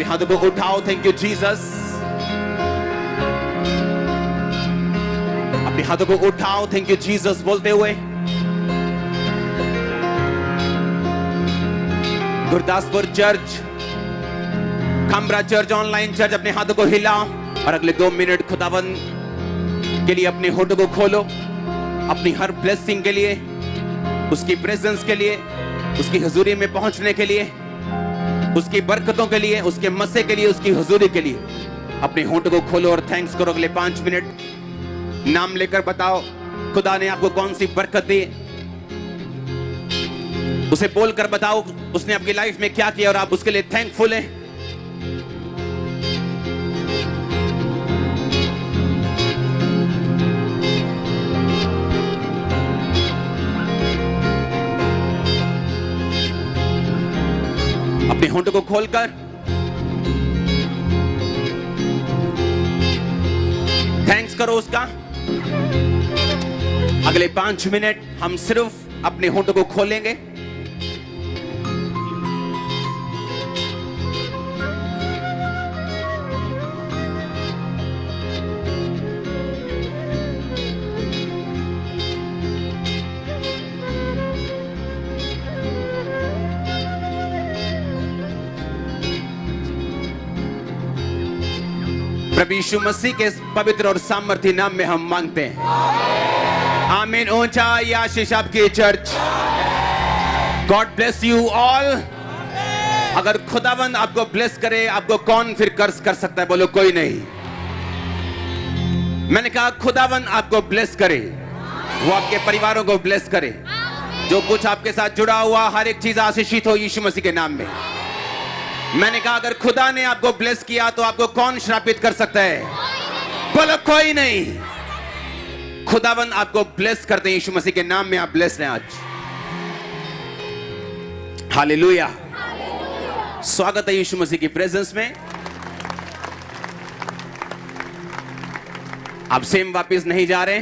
हाथों को उठाओ, थैंक यू जीसस। अपने हाथों को उठाओ, थैंक यू जीसस बोलते हुए। Gurdaspur church, Khambra church, online church, अपने हाथों को हिलाओ और अगले 2 मिनट खुदावन के लिए अपने होठों को खोलो, अपनी हर ब्लेसिंग के लिए, उसकी प्रेजेंस के लिए, उसकी हुजूरी में पहुंचने के लिए, उसकी बरकतों के लिए, उसके मसे के लिए, उसकी हुजूरी के लिए अपने होठों को खोलो और थैंक्स करो। अगले 5 मिनट नाम लेकर बताओ खुदा ने आपको कौन सी बरकत दी, उसे बोलकर बताओ उसने आपकी लाइफ में क्या किया और आप उसके लिए थैंकफुल हैं। अपने होंठों को खोलकर थैंक्स करो उसका। अगले 5 मिनट हम सिर्फ अपने होंठों को खोलेंगे, प्रभु यीशु मसीह के पवित्र और सामर्थी नाम में हम मांगते हैं, आमीन। ऊंचा आशीष आपकी church. God bless you all. अगर खुदावंद आपको ब्लेस करे, आपको कौन फिर कर्ज कर सकता है? बोलो कोई नहीं। मैंने कहा खुदावंद आपको ब्लेस करे, वो आपके परिवारों को ब्लेस करे, जो कुछ आपके साथ जुड़ा हुआ हर एक चीज आशीषित हो यीशु मसीह के नाम में। मैंने कहा अगर खुदा ने आपको ब्लेस किया तो आपको कौन श्रापित कर सकता है? बोलो कोई नहीं। खुदावंद आपको ब्लेस करते हैं यीशु मसीह के नाम में। आप ब्लेस हैं आज। हालेलुया। स्वागत है यीशु मसीह की प्रेजेंस में। आप सेम वापस नहीं जा रहे।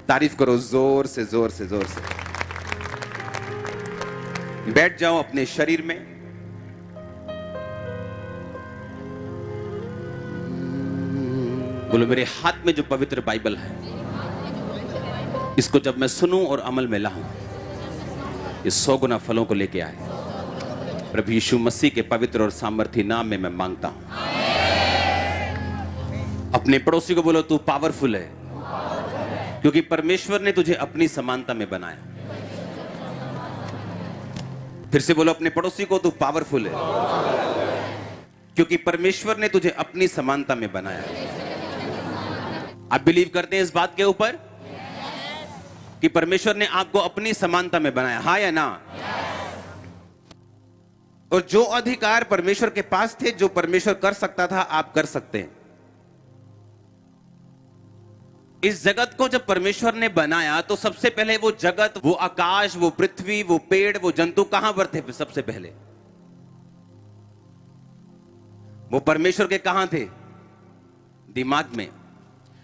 तारीफ करो जोर से जोर से जोर से। बैठ जाओ अपने शरीर में। बोलो मेरे हाथ में जो पवित्र बाइबल है, इसको जब मैं सुनूं और अमल में लाऊं, ये 100 गुना फलों को लेके आए। प्रभु यीशु मसीह के पवित्र और सामर्थी नाम में मैं मांगता हूं। अपने पड़ोसी को बोलो तू पावरफुल है, क्योंकि परमेश्वर ने तुझे अपनी समानता में बनाया। फिर से बोलो अपने पड़ोसी को तू पावरफुल है, क्योंकि परमेश्वर ने तुझे अपनी समानता में बनाया। आप बिलीव करते हैं इस बात के ऊपर कि परमेश्वर ने आपको अपनी समानता में बनाया? हाँ या ना? और जो अधिकार परमेश्वर के पास थे, जो परमेश्वर कर सकता था, आप कर सकते हैं। इस जगत को जब परमेश्वर ने बनाया तो सबसे पहले वो जगत, वो आकाश, वो पृथ्वी, वो पेड़, वो जंतु कहां पर थे? सबसे पहले वो परमेश्वर के कहां थे? दिमाग में।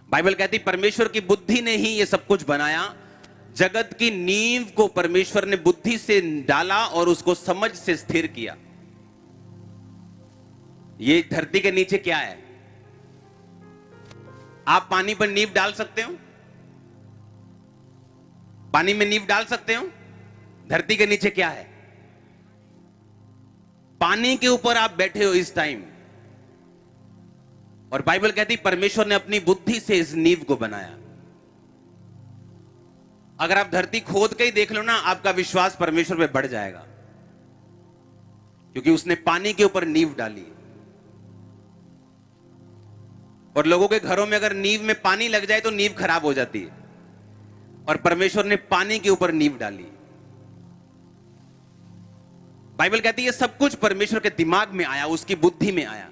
बाइबल कहती परमेश्वर की बुद्धि ने ही ये सब कुछ बनाया। जगत की नींव को परमेश्वर ने बुद्धि से डाला और उसको समझ से स्थिर किया। ये धरती के नीचे क्या है? आप पानी पर नींव डाल सकते हो? पानी में नींव डाल सकते हो? धरती के नीचे क्या है? पानी के ऊपर आप बैठे हो इस टाइम, और बाइबल कहती परमेश्वर ने अपनी बुद्धि से इस नींव को बनाया। अगर आप धरती खोद के ही देख लो ना, आपका विश्वास परमेश्वर पे बढ़ जाएगा, क्योंकि उसने पानी के ऊपर नींव डाली। और लोगों के घरों में अगर नींव में पानी लग जाए तो नींव खराब हो जाती है, और परमेश्वर ने पानी के ऊपर नींव डाली। बाइबल कहती है सब कुछ परमेश्वर के दिमाग में आया, उसकी बुद्धि में आया,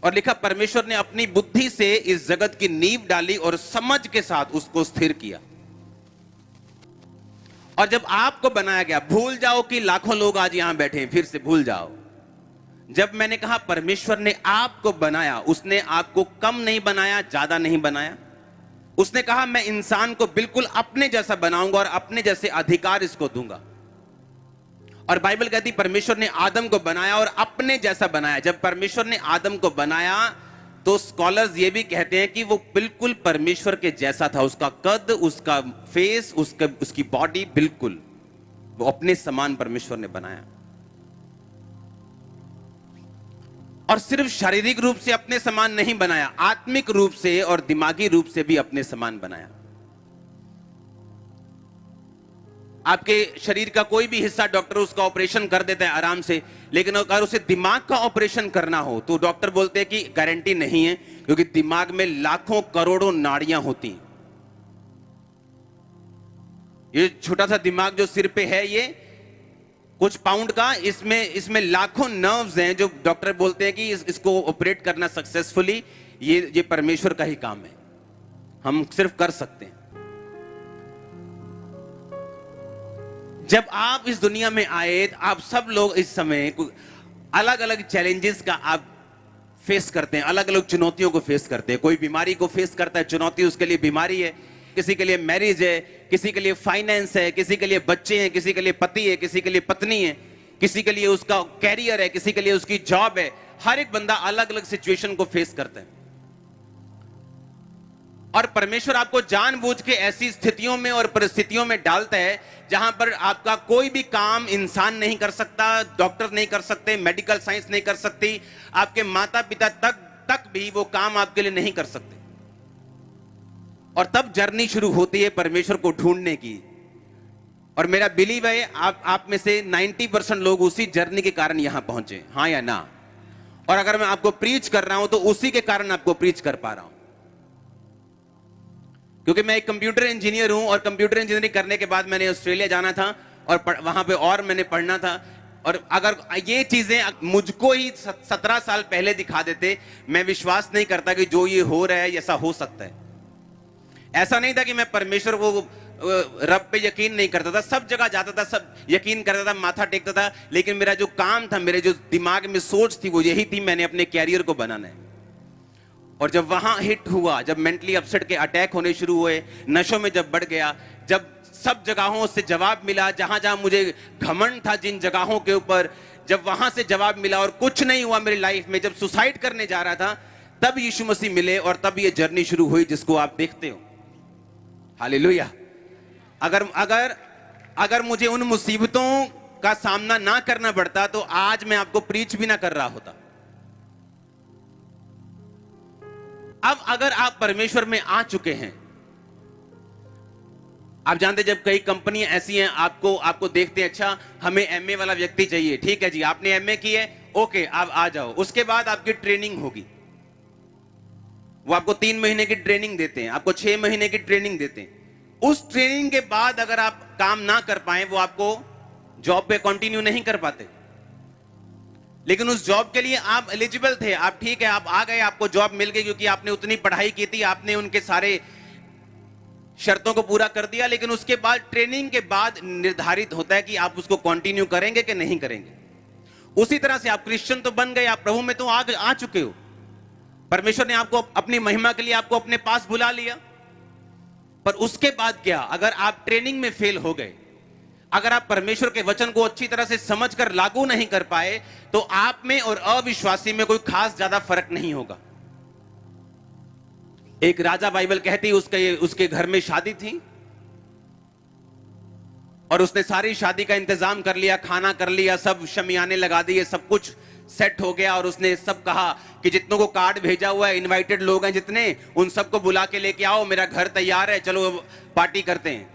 और लिखा परमेश्वर ने अपनी बुद्धि से इस जगत की नींव डाली और समझ के साथ उसको स्थिर किया। और जब आपको बनाया गया, भूल जाओ कि लाखों लोग आज यहां बैठे हैं, फिर से भूल जाओ। जब मैंने कहा परमेश्वर ने आपको बनाया, उसने आपको कम नहीं बनाया, ज्यादा नहीं बनाया। उसने कहा मैं इंसान को बिल्कुल अपने जैसा बनाऊंगा और अपने जैसे अधिकार इसको दूंगा। और बाइबल कहती परमेश्वर ने आदम को बनाया और अपने जैसा बनाया। जब परमेश्वर ने आदम को बनाया तो स्कॉलर्स ये भी कहते हैं कि वो बिल्कुल परमेश्वर के जैसा था, उसका कद, उसका फेस, उसकी बॉडी, बिल्कुल वो अपने समान परमेश्वर ने बनाया। और सिर्फ शारीरिक रूप से अपने समान नहीं बनाया, आत्मिक रूप से और दिमागी रूप से भी अपने समान बनाया। आपके शरीर का कोई भी हिस्सा डॉक्टर उसका ऑपरेशन कर देता है आराम से, लेकिन अगर उसे दिमाग का ऑपरेशन करना हो तो डॉक्टर बोलते हैं कि गारंटी नहीं है, क्योंकि दिमाग में लाखों करोड़ों नाड़ियां होती हैं। ये छोटा सा दिमाग जो सिर पे है, ये कुछ पाउंड का, इसमें लाखों नर्व्स हैं, जो डॉक्टर बोलते हैं कि इसको ऑपरेट करना सक्सेसफुली ये परमेश्वर का ही काम है, हम सिर्फ कर सकते हैं। जब आप इस दुनिया में आए, आप सब लोग इस समय अलग अलग चैलेंजेस का आप फेस करते हैं, अलग अलग चुनौतियों को फेस करते हैं। कोई बीमारी को फेस करता है, चुनौती उसके लिए बीमारी है, किसी के लिए मैरिज है, किसी के लिए फाइनेंस है, किसी के लिए बच्चे हैं, किसी के लिए पति है, किसी के लिए पत्नी है, किसी के लिए उसका कैरियर है, किसी के लिए उसकी जॉब है। हर एक बंदा अलग अलग सिचुएशन को फेस करता है और परमेश्वर आपको जानबूझ के ऐसी स्थितियों में और परिस्थितियों में डालता है जहां पर आपका कोई भी काम इंसान नहीं कर सकता, डॉक्टर नहीं कर सकते, मेडिकल साइंस नहीं कर सकती, आपके माता पिता तक भी वो काम आपके लिए नहीं कर सकते। और तब जर्नी शुरू होती है परमेश्वर को ढूंढने की। और मेरा बिलीव है आप में से 90% लोग उसी जर्नी के कारण यहां पहुंचे, हां या ना। और अगर मैं आपको प्रीच कर रहा हूं तो उसी के कारण आपको प्रीच कर पा रहा हूं, क्योंकि मैं एक कंप्यूटर इंजीनियर हूं और कंप्यूटर इंजीनियरिंग करने के बाद मैंने ऑस्ट्रेलिया जाना था और वहां पे और मैंने पढ़ना था। और अगर ये चीजें मुझको ही 17 साल पहले दिखा देते, मैं विश्वास नहीं करता कि जो ये हो रहा है ऐसा हो सकता है। ऐसा नहीं था कि मैं परमेश्वर को रब पे यकीन नहीं करता था, सब जगह जाता था, सब यकीन करता था, माथा टेकता था, लेकिन मेरा जो काम था, मेरे जो दिमाग में सोच थी वो यही थी, मैंने अपने कैरियर को बनाना है। और जब वहां हिट हुआ, जब मेंटली अपसेट के अटैक होने शुरू हुए, नशों में जब बढ़ गया, जब सब जगहों से जवाब मिला, जहां जहां मुझे घमंड था जिन जगहों के ऊपर, जब वहां से जवाब मिला और कुछ नहीं हुआ मेरी लाइफ में, जब सुसाइड करने जा रहा था, तब यीशु मसीह मिले और तब ये जर्नी शुरू हुई जिसको आप देखते हो। हालेलुया। अगर मुझे उन मुसीबतों का सामना ना करना पड़ता तो आज मैं आपको प्रीच भी ना कर रहा होता। अब अगर आप परमेश्वर में आ चुके हैं, आप जानते जब कई कंपनियां ऐसी हैं, आपको देखते हैं, अच्छा हमें एमए वाला व्यक्ति चाहिए, ठीक है जी, आपने एमए की है, ओके आप आ जाओ। उसके बाद आपकी ट्रेनिंग होगी, वो आपको 3 महीने की ट्रेनिंग देते हैं, आपको 6 महीने की ट्रेनिंग देते हैं। उस ट्रेनिंग के बाद अगर आप काम ना कर पाए, वो आपको जॉब पे कंटिन्यू नहीं कर पाते। लेकिन उस जॉब के लिए आप एलिजिबल थे, आप ठीक है, आप आ गए, आपको जॉब मिल गई क्योंकि आपने उतनी पढ़ाई की थी, आपने उनके सारे शर्तों को पूरा कर दिया। लेकिन उसके बाद ट्रेनिंग के बाद निर्धारित होता है कि आप उसको कंटिन्यू करेंगे कि नहीं करेंगे। उसी तरह से आप क्रिश्चियन तो बन गए, आप प्रभु में तो आ चुके हो, परमेश्वर ने आपको अपनी महिमा के लिए आपको अपने पास बुला लिया। पर उसके बाद क्या? अगर आप ट्रेनिंग में फेल हो गए, अगर आप परमेश्वर के वचन को अच्छी तरह से समझकर लागू नहीं कर पाए, तो आप में और अविश्वासी में कोई खास ज्यादा फर्क नहीं होगा। एक राजा, बाइबल कहती उसके घर में शादी थी और उसने सारी शादी का इंतजाम कर लिया, खाना कर लिया, सब शमियाने लगा दिए, सब कुछ सेट हो गया। और उसने सब कहा कि जितनों को कार्ड भेजा हुआ है, इनवाइटेड लोग हैं जितने, उन सबको बुला के लेके आओ, मेरा घर तैयार है, चलो पार्टी करते हैं।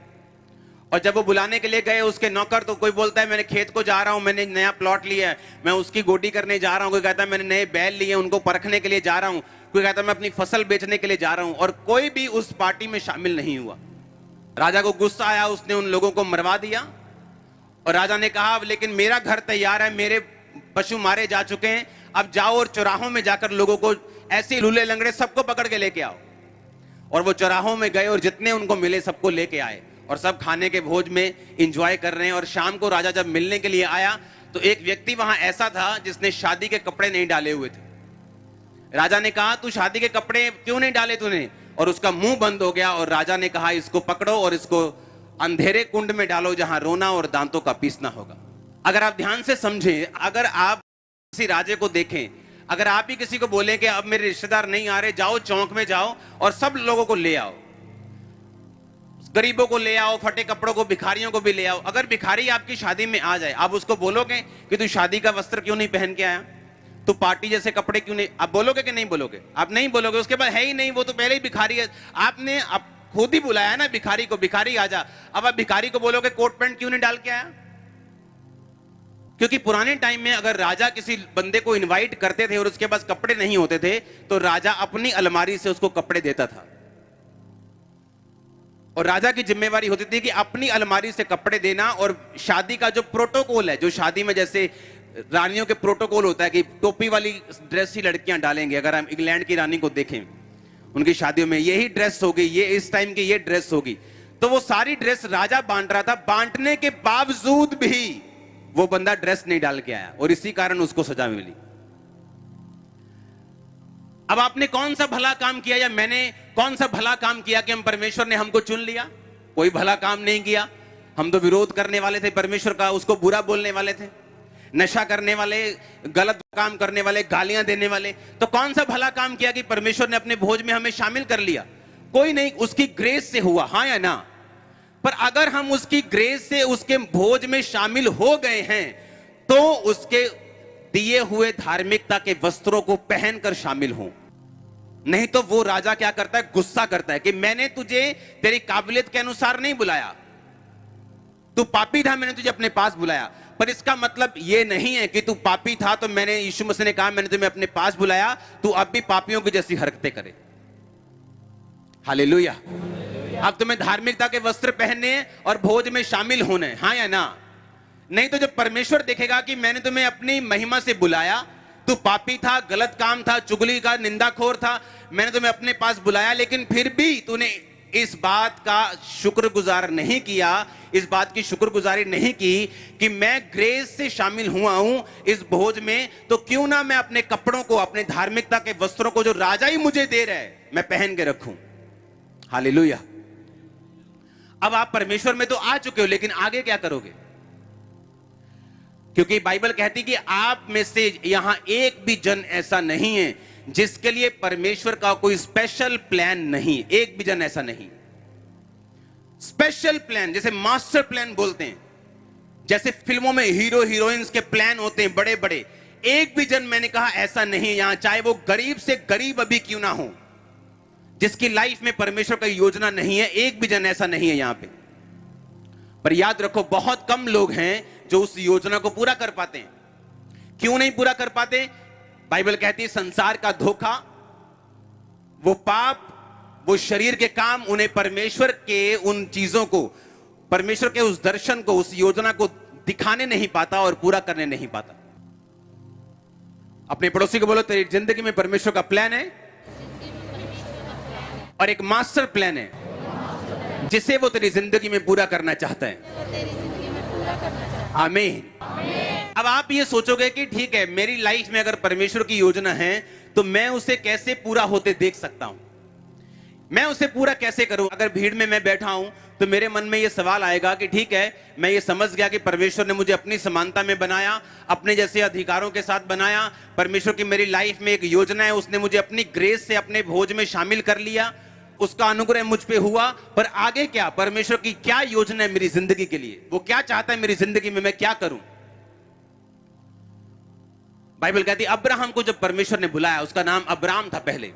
और जब वो बुलाने के लिए गए उसके नौकर, तो कोई बोलता है मैंने खेत को जा रहा हूं, मैंने नया प्लॉट लिया है, मैं उसकी गोडी करने जा रहा हूं, कोई कहता है मैंने नए बैल लिए, उनको परखने के लिए जा रहा हूं, कोई कहता है मैं अपनी फसल बेचने के लिए जा रहा हूं। और कोई भी उस पार्टी में शामिल नहीं हुआ। राजा को गुस्सा आया, उसने उन लोगों को मरवा दिया। और राजा ने कहा लेकिन मेरा घर तैयार है, मेरे पशु मारे जा चुके हैं, अब जाओ और चौराहों में जाकर लोगों को, ऐसे लूले लंगड़े सबको पकड़ के लेके आओ। और वो चौराहों में गए और जितने उनको मिले सबको लेके आए और सब खाने के भोज में एंजॉय कर रहे हैं। और शाम को राजा जब मिलने के लिए आया तो एक व्यक्ति वहां ऐसा था जिसने शादी के कपड़े नहीं डाले हुए थे। राजा ने कहा तू शादी के कपड़े क्यों नहीं डाले तूने? और उसका मुंह बंद हो गया। और राजा ने कहा इसको पकड़ो और इसको अंधेरे कुंड में डालो जहां रोना और दांतों का पीसना होगा। अगर आप ध्यान से समझें, अगर आप किसी राजे को देखें, अगर आप ही किसी को बोलें कि अब मेरे रिश्तेदार नहीं आ रहे, जाओ चौक में जाओ और सब लोगों को ले आओ, गरीबों को ले आओ, फटे कपड़ों को, भिखारियों को भी ले आओ। अगर भिखारी आपकी शादी में आ जाए, आप उसको बोलोगे कि तू शादी का वस्त्र क्यों नहीं पहन के आया, तू पार्टी जैसे कपड़े क्यों नहीं, आप बोलोगे कि नहीं बोलोगे? आप नहीं बोलोगे। उसके बाद है ही नहीं, वो तो पहले ही भिखारी है। आपने आप खुद ही बुलाया ना भिखारी को, भिखारी आजा। अब आप भिखारी को बोलोगे कोट पैंट क्यों नहीं डाल के आया? क्योंकि पुराने टाइम में अगर राजा किसी बंदे को इनवाइट करते थे और उसके पास कपड़े नहीं होते थे, तो राजा अपनी अलमारी से उसको कपड़े देता था। और राजा की जिम्मेवारी होती थी कि अपनी अलमारी से कपड़े देना। और शादी का जो प्रोटोकॉल है, जो शादी में जैसे रानियों के प्रोटोकॉल होता है कि टोपी वाली ड्रेस ही लड़कियां डालेंगे। अगर हम इंग्लैंड की रानी को देखें, उनकी शादियों में यही ड्रेस होगी, ये इस टाइम की ये ड्रेस होगी। तो वो सारी ड्रेस राजा बांट रहा था, बांटने के बावजूद भी वो बंदा ड्रेस नहीं डाल के आया और इसी कारण उसको सजा मिली। अब आपने कौन सा भला काम किया, या मैंने कौन सा भला काम किया कि हम परमेश्वर ने हमको चुन लिया? कोई भला काम नहीं किया। हम तो विरोध करने वाले थे परमेश्वर का, उसको बुरा बोलने वाले थे, नशा करने वाले, गलत काम करने वाले, गालियां देने वाले। तो कौन सा भला काम किया कि परमेश्वर ने अपने भोज में हमें शामिल कर लिया? कोई नहीं, उसकी ग्रेस से हुआ, हाँ या ना? पर अगर हम उसकी ग्रेस से उसके भोज में शामिल हो गए हैं, तो उसके दिए हुए धार्मिकता के वस्त्रों को पहनकर शामिल हो। नहीं तो वो राजा क्या करता है, गुस्सा करता है कि मैंने तुझे तेरी काबिलियत के अनुसार नहीं बुलाया, तू पापी था, मैंने तुझे अपने पास बुलाया। पर इसका मतलब यह नहीं है कि तू पापी था तो मैंने, यीशु मसीह ने कहा मैंने तुम्हें अपने पास बुलाया, तू अब भी पापियों की जैसी हरकतें करे। हालेलुया। अब तुम्हें धार्मिकता के वस्त्र पहनने और भोज में शामिल होने, हाँ या ना? नहीं तो जब परमेश्वर देखेगा कि मैंने तुम्हें अपनी महिमा से बुलाया, तू पापी था, गलत काम था, चुगली का निंदाखोर था, मैंने तुम्हें अपने पास बुलाया, लेकिन फिर भी तूने इस बात का शुक्रगुजार नहीं किया, इस बात की शुक्रगुजारी नहीं की कि मैं ग्रेस से शामिल हुआ हूं इस भोज में, तो क्यों ना मैं अपने कपड़ों को, अपने धार्मिकता के वस्त्रों को जो राजा ही मुझे दे रहा है, मैं पहन के रखूं। हालेलुया। अब आप परमेश्वर में तो आ चुके हो, लेकिन आगे क्या करोगे? क्योंकि बाइबल कहती कि आप में से यहां एक भी जन ऐसा नहीं है जिसके लिए परमेश्वर का कोई स्पेशल प्लान नहीं। एक भी जन ऐसा नहीं। स्पेशल प्लान, जैसे मास्टर प्लान बोलते हैं, जैसे फिल्मों में हीरो हीरोइंस के प्लान होते हैं बड़े बड़े, एक भी जन, मैंने कहा, ऐसा नहीं है यहां, चाहे वो गरीब से गरीब अभी क्यों ना हो, जिसकी लाइफ में परमेश्वर का योजना नहीं है, एक भी जन ऐसा नहीं है यहां पे। पर याद रखो, बहुत कम लोग हैं जो उस योजना को पूरा कर पाते हैं। क्यों नहीं पूरा कर पाते? बाइबल कहती है संसार का धोखा, वो पाप, वो शरीर के काम उन्हें परमेश्वर के उन चीजों को, परमेश्वर के उस दर्शन को, उस योजना को दिखाने नहीं पाता और पूरा करने नहीं पाता। अपने पड़ोसी को बोलो, तेरी जिंदगी में परमेश्वर का प्लान है और एक मास्टर प्लान है जिसे वो तेरी जिंदगी में पूरा करना चाहता है। आमीन। अब आप ये सोचोगे कि ठीक है, मेरी लाइफ में अगर परमेश्वर की योजना है तो मैं उसे कैसे पूरा होते देख सकता हूं, मैं उसे पूरा कैसे करूं? अगर भीड़ में मैं बैठा हूं तो मेरे मन में यह सवाल आएगा कि ठीक है, मैं ये समझ गया कि परमेश्वर ने मुझे अपनी समानता में बनाया, अपने जैसे अधिकारों के साथ बनाया, परमेश्वर की मेरी लाइफ में एक योजना है, उसने मुझे अपनी ग्रेस से अपने भोज में शामिल कर लिया, उसका अनुग्रह मुझ पे हुआ। पर आगे क्या? परमेश्वर की क्या योजना है मेरी जिंदगी के लिए? वो क्या चाहता है मेरी जिंदगी में, मैं क्या करूं? बाइबल कहती है अब्राहम को जब परमेश्वर ने बुलाया, उसका नाम अब्राम था पहले,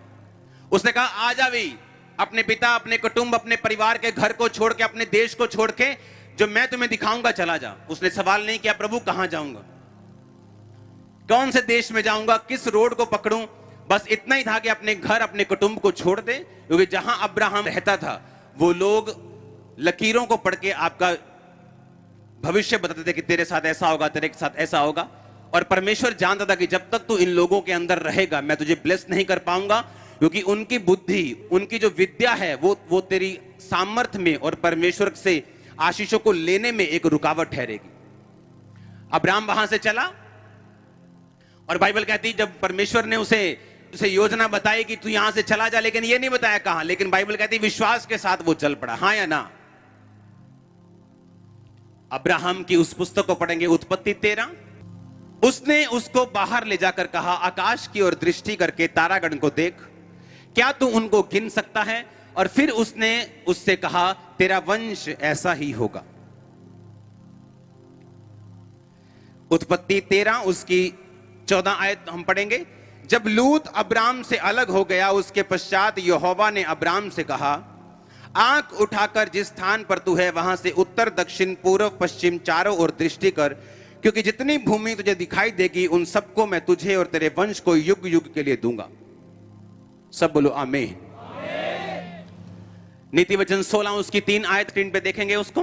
उसने कहा आजा भी, अपने पिता, अपने कुटुंब, अपने परिवार के घर को छोड़ के, अपने देश को छोड़ के, जो मैं तुम्हें दिखाऊंगा चला जा। उसने सवाल नहीं किया प्रभु कहां जाऊंगा, कौन से देश में जाऊंगा, किस रोड को पकड़ूं, बस इतना ही था कि अपने घर, अपने कुटुंब को छोड़ दे। क्योंकि जहां अब्राहम रहता था वो लोग लकीरों को पढ़ के आपका भविष्य बताते थे कि तेरे साथ ऐसा होगा, तेरे साथ ऐसा होगा। और परमेश्वर जानता था कि जब तक तू इन लोगों के अंदर रहेगा मैं तुझे ब्लेस नहीं कर पाऊंगा, क्योंकि उनकी बुद्धि, उनकी जो विद्या है वो तेरी सामर्थ्य में और परमेश्वर से आशीषों को लेने में एक रुकावट ठहरेगी। अब्राहम वहां से चला और बाइबल कहती जब परमेश्वर ने उसे योजना बताई कि तू यहां से चला जा, लेकिन ये नहीं बताया कहां, लेकिन बाइबल कहती विश्वास के साथ वो चल पड़ा। हाँ या ना? अब्राहम की उस पुस्तक को पढ़ेंगे, उत्पत्ति 13। उसने उसको बाहर ले जाकर कहा, आकाश की ओर दृष्टि करके तारागण को देख, क्या तू उनको गिन सकता है? और फिर उसने उससे कहा, तेरा वंश ऐसा ही होगा। उत्पत्ति 13 उसकी 14 आयत हम पढ़ेंगे। जब लूत अब्राम से अलग हो गया, उसके पश्चात यहोवा ने अब्राम से कहा, आंख उठाकर जिस स्थान पर तू है वहां से उत्तर दक्षिण पूर्व पश्चिम चारों ओर दृष्टि कर, क्योंकि जितनी भूमि तुझे दिखाई देगी उन सबको मैं तुझे और तेरे वंश को युग युग के लिए दूंगा। सब बोलो आमीन। नीति वचन 16 उसकी 3 आयत स्क्रीन पे देखेंगे उसको।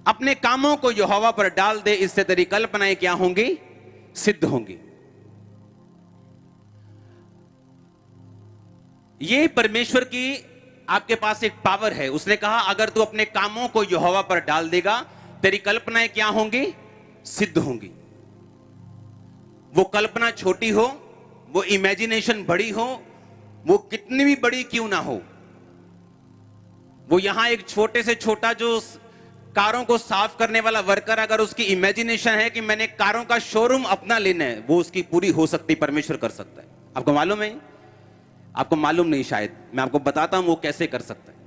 अपने कामों को यहोवा पर डाल दे, इससे तेरी कल्पनाएं क्या होंगी? सिद्ध होंगी। ये परमेश्वर की आपके पास एक पावर है। उसने कहा अगर तू अपने कामों को यहोवा पर डाल देगा, तेरी कल्पनाएं क्या होंगी? सिद्ध होंगी। वो कल्पना छोटी हो, वो इमेजिनेशन बड़ी हो, वो कितनी भी बड़ी क्यों ना हो। वो यहां एक छोटे से छोटा जो कारों को साफ करने वाला वर्कर, अगर उसकी इमेजिनेशन है कि मैंने कारों का शोरूम अपना लेना है, वो उसकी पूरी हो सकती, परमेश्वर कर सकता है। आपको मालूम है? आपको मालूम नहीं शायद, मैं आपको बताता हूं वो कैसे कर सकता है।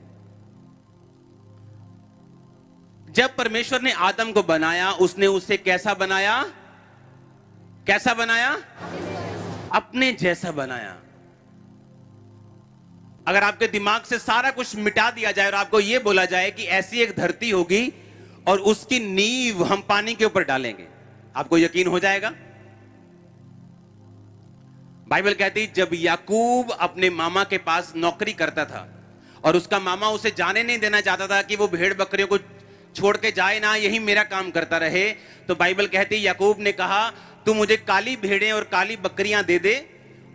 जब परमेश्वर ने आदम को बनाया, उसने उसे कैसा बनाया? कैसा बनाया? अपने जैसा बनाया। अगर आपके दिमाग से सारा कुछ मिटा दिया जाए और आपको यह बोला जाए कि ऐसी एक धरती होगी और उसकी नींव हम पानी के ऊपर डालेंगे, आपको यकीन हो जाएगा? बाइबल कहती जब याकूब अपने मामा के पास नौकरी करता था और उसका मामा उसे जाने नहीं देना चाहता था कि वो भेड़ बकरियों को छोड़ के जाए ना, यही मेरा काम करता रहे, तो बाइबल कहती याकूब ने कहा तू मुझे काली भेड़ें और काली बकरियां दे दे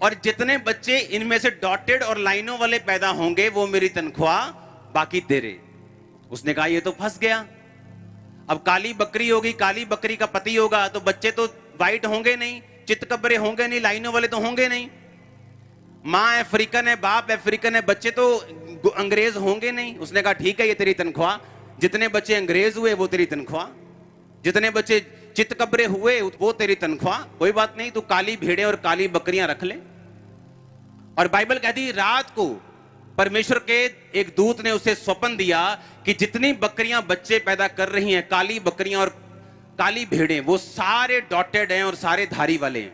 और जितने बच्चे इनमें से डॉटेड और लाइनों वाले पैदा होंगे वो मेरी तनख्वाह बाकी दे रहे। उसने कहा ये तो फंस गया। अब काली बकरी होगी, काली बकरी का पति होगा, तो बच्चे तो वाइट होंगे नहीं, चितकबरे होंगे नहीं, लाइनों वाले तो होंगे नहीं। माँ अफ्रीकन है, बाप अफ्रीकन है, बच्चे तो अंग्रेज होंगे नहीं। उसने कहा ठीक है ये तेरी तनख्वाह, जितने बच्चे अंग्रेज हुए वो तेरी तनख्वाह, जितने बच्चे चितकबरे हुए वो तेरी तनख्वाह, कोई बात नहीं, तू काली भेड़ें और काली बकरियां रख ले। और बाइबल कहती रात को परमेश्वर के एक दूत ने उसे स्वप्न दिया कि जितनी बकरियां बच्चे पैदा कर रही हैं, काली बकरियां और काली भेड़ें, वो सारे डॉटेड हैं और सारे धारी वाले हैं।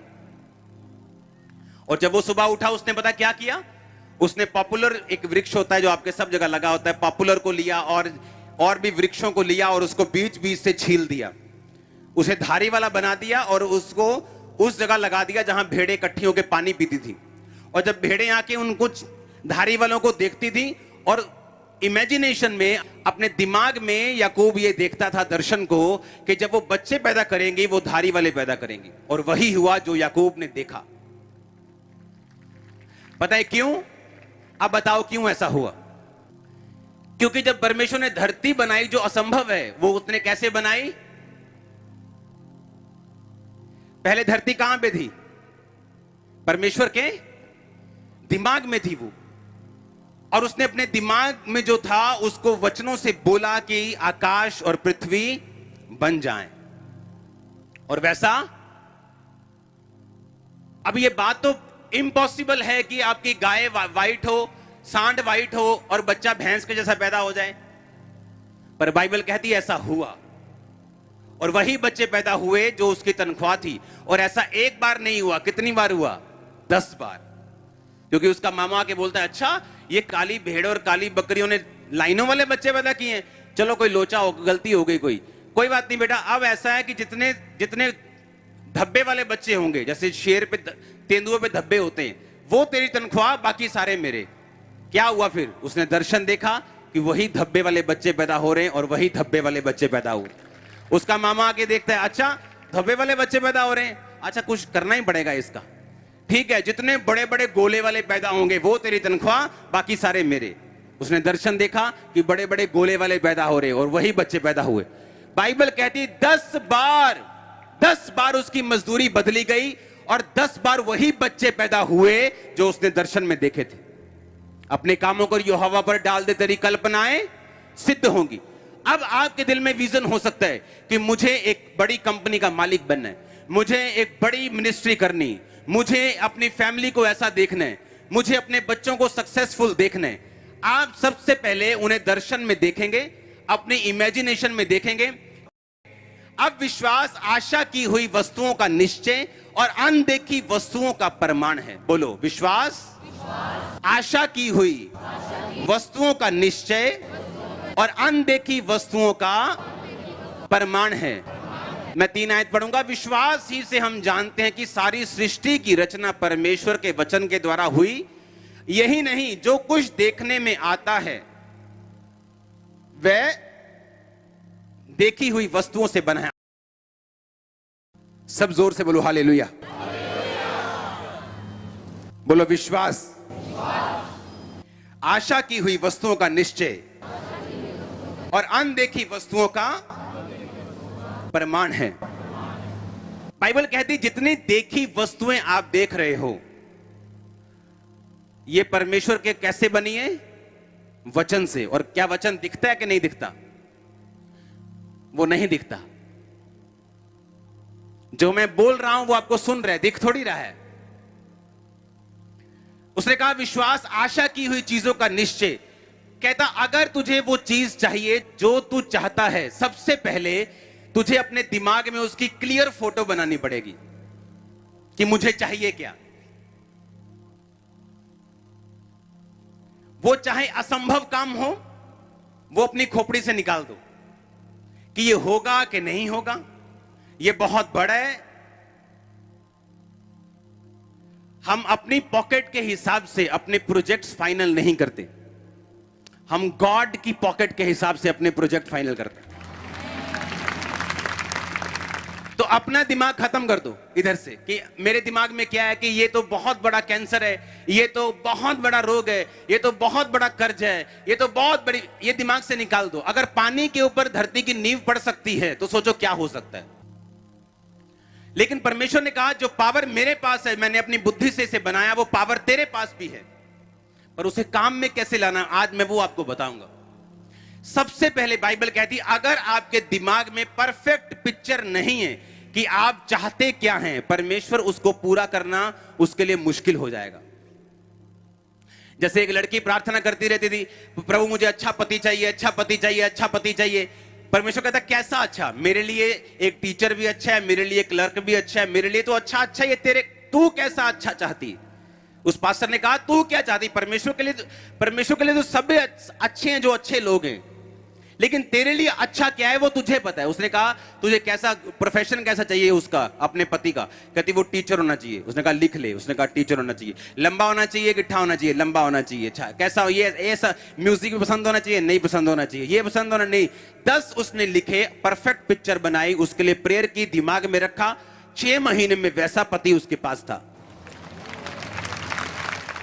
और जब वो सुबह उठा उसने पता क्या किया? उसने पॉपुलर, एक वृक्ष होता है जो आपके सब जगह लगा होता है, पॉपुलर को लिया और भी वृक्षों को लिया और उसको बीच बीच से छील दिया, उसे धारी वाला बना दिया और उसको उस जगह लगा दिया जहां भेड़ें इकट्ठी होकर पानी पीती थी। और जब भेड़ें आके उनको धारी वालों को देखती थी और इमेजिनेशन में, अपने दिमाग में याकूब ये देखता था दर्शन को कि जब वो बच्चे पैदा करेंगी वो धारी वाले पैदा करेंगी। और वही हुआ जो याकूब ने देखा। पता है क्यों? अब बताओ क्यों ऐसा हुआ? क्योंकि जब परमेश्वर ने धरती बनाई जो असंभव है, वो उसने कैसे बनाई? पहले धरती कहां पे थी? परमेश्वर के दिमाग में थी वो। और उसने अपने दिमाग में जो था उसको वचनों से बोला कि आकाश और पृथ्वी बन जाएं। और वैसा, अब ये बात तो इम्पॉसिबल है कि आपकी गाय वाइट हो, सांड वाइट हो और बच्चा भैंस के जैसा पैदा हो जाए, पर बाइबल कहती है ऐसा हुआ। और वही बच्चे पैदा हुए जो उसकी तनख्वाह थी। और ऐसा एक बार नहीं हुआ, कितनी बार हुआ? 10 बार। क्योंकि उसका मामा आके बोलता है अच्छा ये काली भेड़ और काली बकरियों ने लाइनों वाले बच्चे पैदा किए हैं, चलो कोई लोचा हो, गलती हो गई, कोई बात नहीं बेटा, अब ऐसा है कि जितने जितने धब्बे वाले बच्चे होंगे, जैसे शेर पे तेंदुए पे धब्बे होते हैं, वो तेरी तनख्वाह, बाकी सारे मेरे। क्या हुआ फिर? उसने दर्शन देखा कि वही धब्बे वाले बच्चे पैदा हो रहे हैं और वही धब्बे वाले बच्चे पैदा हुए। उसका मामा आके देखता है अच्छा धब्बे वाले बच्चे पैदा हो रहे हैं, अच्छा कुछ करना ही पड़ेगा इसका, ठीक है, जितने बड़े बड़े गोले वाले पैदा होंगे वो तेरी तनख्वाह, बाकी सारे मेरे। उसने दर्शन देखा कि बड़े बड़े गोले वाले पैदा हो रहे और वही बच्चे पैदा हुए। बाइबल कहती 10 बार उसकी मजदूरी बदली गई और 10 बार वही बच्चे पैदा हुए जो उसने दर्शन में देखे थे। अपने कामों को यहोवा पर डाल दे, तेरी कल्पनाएं सिद्ध होंगी। अब आपके दिल में विजन हो सकता है कि मुझे एक बड़ी कंपनी का मालिक बनना है, मुझे एक बड़ी मिनिस्ट्री करनी, मुझे अपनी फैमिली को ऐसा देखना है, मुझे अपने बच्चों को सक्सेसफुल देखना है। आप सबसे पहले उन्हें दर्शन में देखेंगे, अपनी इमेजिनेशन में देखेंगे। अब विश्वास आशा की हुई वस्तुओं का निश्चय और अनदेखी वस्तुओं का प्रमाण है। बोलो, विश्वास आशा की हुई वस्तुओं का निश्चय और अनदेखी वस्तुओं का प्रमाण है। मैं 3 आयत पढ़ूंगा। विश्वास ही से हम जानते हैं कि सारी सृष्टि की रचना परमेश्वर के वचन के द्वारा हुई। यही नहीं, जो कुछ देखने में आता है वह देखी हुई वस्तुओं से बना है। सब जोर से बोलो हालेलुया। बोलो, विश्वास आशा की हुई वस्तुओं का निश्चय और अनदेखी वस्तुओं का प्रमाण है। बाइबल कहती जितनी देखी वस्तुएं आप देख रहे हो, ये परमेश्वर के कैसे बनी है? वचन से। और क्या वचन दिखता है कि नहीं दिखता? वो नहीं दिखता। जो मैं बोल रहा हूं वो आपको सुन रहा है, दिख थोड़ी रहा है। उसने कहा विश्वास आशा की हुई चीजों का निश्चय। कहता अगर तुझे वो चीज चाहिए जो तू चाहता है, सबसे पहले तुझे अपने दिमाग में उसकी क्लियर फोटो बनानी पड़ेगी कि मुझे चाहिए क्या। वो चाहे असंभव काम हो, वो अपनी खोपड़ी से निकाल दो कि ये होगा कि नहीं होगा, ये बहुत बड़ा है। हम अपनी पॉकेट के हिसाब से अपने प्रोजेक्ट्स फाइनल नहीं करते, हम गॉड की पॉकेट के हिसाब से अपने प्रोजेक्ट फाइनल करते हैं। तो अपना दिमाग खत्म कर दो इधर से कि मेरे दिमाग में क्या है कि ये तो बहुत बड़ा कैंसर है, ये तो बहुत बड़ा रोग है, ये तो बहुत बड़ा कर्ज है, ये तो बहुत बड़ी, ये दिमाग से निकाल दो। अगर पानी के ऊपर धरती की नींव पड़ सकती है तो सोचो क्या हो सकता है। लेकिन परमेश्वर ने कहा जो पावर मेरे पास है, मैंने अपनी बुद्धि से इसे बनाया, वो पावर तेरे पास भी है, पर उसे काम में कैसे लाना, आज मैं वो आपको बताऊंगा। सबसे पहले बाइबल कहती अगर आपके दिमाग में परफेक्ट पिक्चर नहीं है कि आप चाहते क्या हैं, परमेश्वर उसको पूरा करना उसके लिए मुश्किल हो जाएगा। जैसे एक लड़की प्रार्थना करती रहती थी, प्रभु मुझे अच्छा पति चाहिए, अच्छा पति चाहिए, अच्छा पति चाहिए। परमेश्वर कहता कैसा अच्छा? मेरे लिए एक टीचर भी अच्छा है, मेरे लिए क्लर्क भी अच्छा है, मेरे लिए तो अच्छा अच्छा है, तेरे तू कैसा अच्छा चाहती? उस पास्टर ने कहा तू क्या चाहती? परमेश्वर के लिए तो सब अच्छे हैं जो अच्छे लोग हैं, लेकिन तेरे लिए अच्छा क्या है वो तुझे पता है। उसने कहा तुझे कैसा प्रोफेशन कैसा चाहिए उसका, अपने पति का? कहती वो टीचर होना चाहिए। उसने कहा लिख ले। उसने कहा टीचर होना चाहिए। लंबा होना चाहिए, गिट्ठा होना चाहिए, लंबा होना चाहिए। अच्छा कैसा? ये ऐसा म्यूजिक भी पसंद होना चाहिए, नहीं पसंद होना चाहिए, ये पसंद होना नहीं। 10 उसने लिखे, परफेक्ट पिक्चर बनाई, उसके लिए प्रेयर की, दिमाग में रखा। 6 महीने में वैसा पति उसके पास था।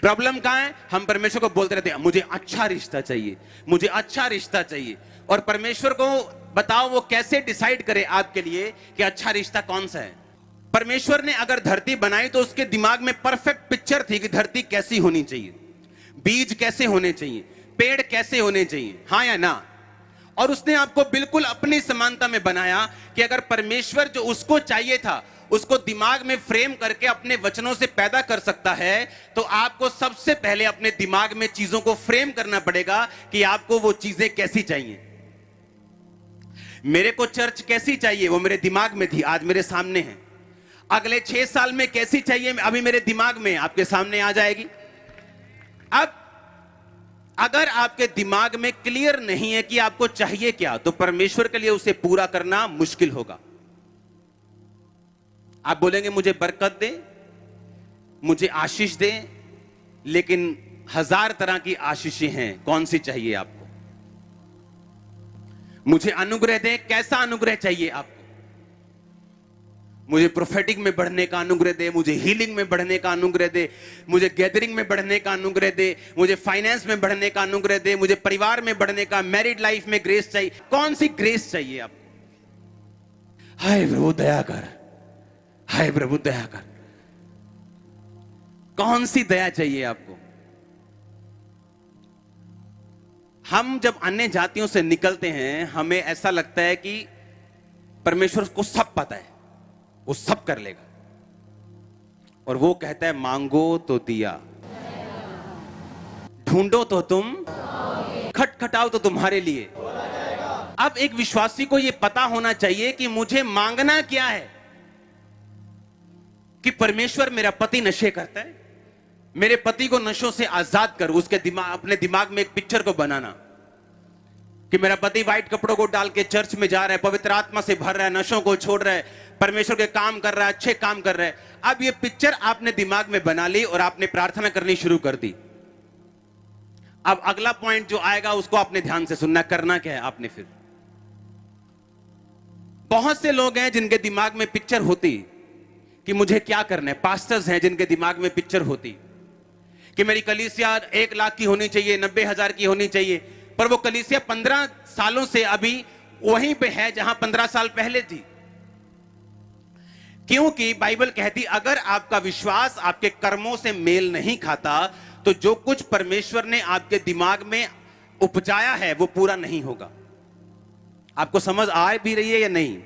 प्रॉब्लम कहां है? हम परमेश्वर को बोलते रहते हैं मुझे अच्छा रिश्ता चाहिए, मुझे अच्छा रिश्ता चाहिए। और परमेश्वर को बताओ वो कैसे डिसाइड करे आपके लिए कि अच्छा रिश्ता कौन सा है। परमेश्वर ने अगर धरती बनाई तो उसके दिमाग में परफेक्ट पिक्चर थी कि धरती कैसी होनी चाहिए, बीज कैसे होने चाहिए, पेड़ कैसे होने चाहिए, हाँ या ना। और उसने आपको बिल्कुल अपनी समानता में बनाया कि अगर परमेश्वर जो उसको चाहिए था उसको दिमाग में फ्रेम करके अपने वचनों से पैदा कर सकता है, तो आपको सबसे पहले अपने दिमाग में चीजों को फ्रेम करना पड़ेगा कि आपको वो चीजें कैसी चाहिए। मेरे को चर्च कैसी चाहिए वो मेरे दिमाग में थी, आज मेरे सामने है। अगले 6 साल में कैसी चाहिए अभी मेरे दिमाग में, आपके सामने आ जाएगी। अब अगर आपके दिमाग में क्लियर नहीं है कि आपको चाहिए क्या, तो परमेश्वर के लिए उसे पूरा करना मुश्किल होगा। आप बोलेंगे मुझे बरकत दे, मुझे आशीष दे, लेकिन 1000 तरह की आशीषें हैं, कौन सी चाहिए आपको? मुझे अनुग्रह दे, कैसा अनुग्रह चाहिए आपको? मुझे प्रोफेटिक में बढ़ने का अनुग्रह दे, मुझे हीलिंग में बढ़ने का अनुग्रह दे, मुझे गैदरिंग में बढ़ने का अनुग्रह दे, मुझे फाइनेंस में बढ़ने का अनुग्रह दे, मुझे परिवार में बढ़ने का, मैरिड लाइफ में ग्रेस चाहिए। कौन सी ग्रेस चाहिए आपको? हाय प्रभु दया कर, हाय प्रभु दया कर। कौन सी दया चाहिए आपको? हम जब अन्य जातियों से निकलते हैं, हमें ऐसा लगता है कि परमेश्वर को सब पता है, वो सब कर लेगा। और वो कहता है मांगो तो दिया, ढूंढो तो तुम, खटखटाओ तो तुम्हारे लिए। अब एक विश्वासी को यह पता होना चाहिए कि मुझे मांगना क्या है। कि परमेश्वर, मेरा पति नशे करता है, मेरे पति को नशों से आजाद कर। उसके अपने दिमाग में एक पिक्चर को बनाना कि मेरा पति व्हाइट कपड़ों को डाल के चर्च में जा रहा है, पवित्र आत्मा से भर रहा है, नशों को छोड़ रहा है, परमेश्वर के काम कर रहा है, अच्छे काम कर रहा है। अब ये पिक्चर आपने दिमाग में बना ली और आपने प्रार्थना करनी शुरू कर दी। अब अगला पॉइंट जो आएगा उसको आपने ध्यान से सुनना। करना क्या है आपने फिर? बहुत से लोग हैं जिनके दिमाग में पिक्चर होती कि मुझे क्या करना है। पास्टर्स हैं जिनके दिमाग में पिक्चर होती कि मेरी कलीसिया 1 लाख की होनी चाहिए, 90,000 की होनी चाहिए। पर वो कलीसिया 15 सालों से अभी वहीं पे है जहां 15 साल पहले थी। क्योंकि बाइबल कहती अगर आपका विश्वास आपके कर्मों से मेल नहीं खाता तो जो कुछ परमेश्वर ने आपके दिमाग में उपजाया है वो पूरा नहीं होगा। आपको समझ आ भी रही है या नहीं?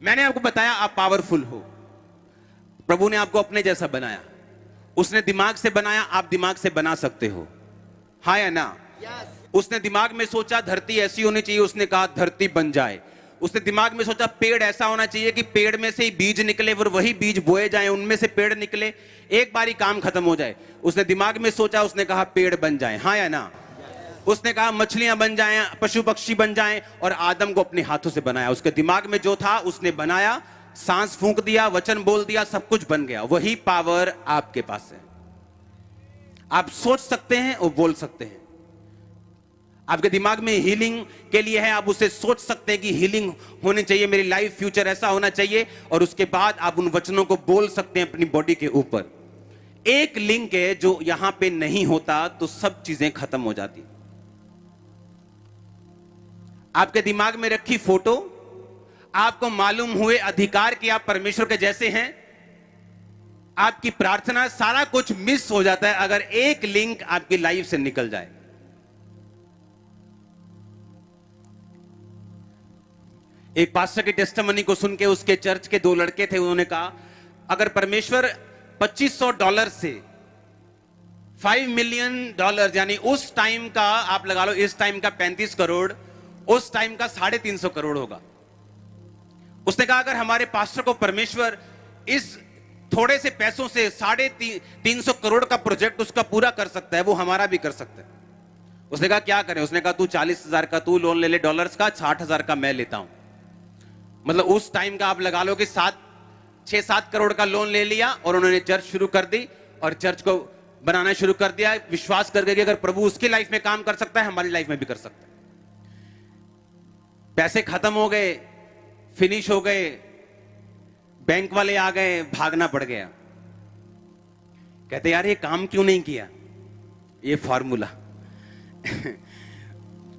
मैंने आपको बताया आप पावरफुल हो। प्रभु ने आपको अपने जैसा बनाया, उसने दिमाग से बनाया, आप दिमाग से बना सकते हो, हाँ या ना? उसने दिमाग में सोचा धरती ऐसी होनी चाहिए, उसने कहा धरती बन जाए। उसने दिमाग में सोचा पेड़ ऐसा होना चाहिए कि पेड़ में से ही बीज निकले और वही बीज बोए जाएं, उनमें से पेड़ निकले, एक बारी काम खत्म हो जाए। उसने दिमाग में सोचा, उसने कहा पेड़ बन जाए, हाँ या ना? उसने कहा मछलियां बन जाएं, पशु पक्षी बन जाएं, और आदम को अपने हाथों से बनाया। उसके दिमाग में जो था उसने बनाया, सांस फूंक दिया, वचन बोल दिया, सब कुछ बन गया। वही पावर आपके पास है। आप सोच सकते हैं और बोल सकते हैं। आपके दिमाग में हीलिंग के लिए है, आप उसे सोच सकते हैं कि हीलिंग होनी चाहिए, मेरी लाइफ फ्यूचर ऐसा होना चाहिए, और उसके बाद आप उन वचनों को बोल सकते हैं अपनी बॉडी के ऊपर। एक लिंक है जो यहां पे नहीं होता तो सब चीजें खत्म हो जाती। आपके दिमाग में रखी फोटो, आपको मालूम हुए अधिकार कि आप परमेश्वर के जैसे हैं, आपकी प्रार्थना, सारा कुछ मिस हो जाता है अगर एक लिंक आपकी लाइफ से निकल जाए। एक पास्टर की टेस्टिमनी को सुन के उसके चर्च के 2 लड़के थे, उन्होंने कहा अगर परमेश्वर $2500 से $5 मिलियन, यानी उस टाइम का आप लगा लो, इस टाइम का 35 करोड़, उस टाइम का 350 करोड़ होगा। उसने कहा अगर हमारे पास्टर को परमेश्वर इस थोड़े से पैसों से 350 करोड़ का प्रोजेक्ट उसका पूरा कर सकता है, वो हमारा भी कर सकता है। उसने कहा क्या करें? उसने कहा तू 40,000 का तू लोन ले ले डॉलर्स का, 60,000 का मैं लेता हूं। मतलब उस टाइम का आप लगा लो कि 6-7 करोड़ का लोन ले लिया, और उन्होंने चर्च शुरू कर दी और चर्च को बनाना शुरू कर दिया, विश्वास करके कि अगर प्रभु उसकी लाइफ में काम कर सकता है, हमारी लाइफ में भी कर सकता है। पैसे खत्म हो गए, फिनिश हो गए, बैंक वाले आ गए, भागना पड़ गया। कहते यार ये काम क्यों नहीं किया, ये फॉर्मूला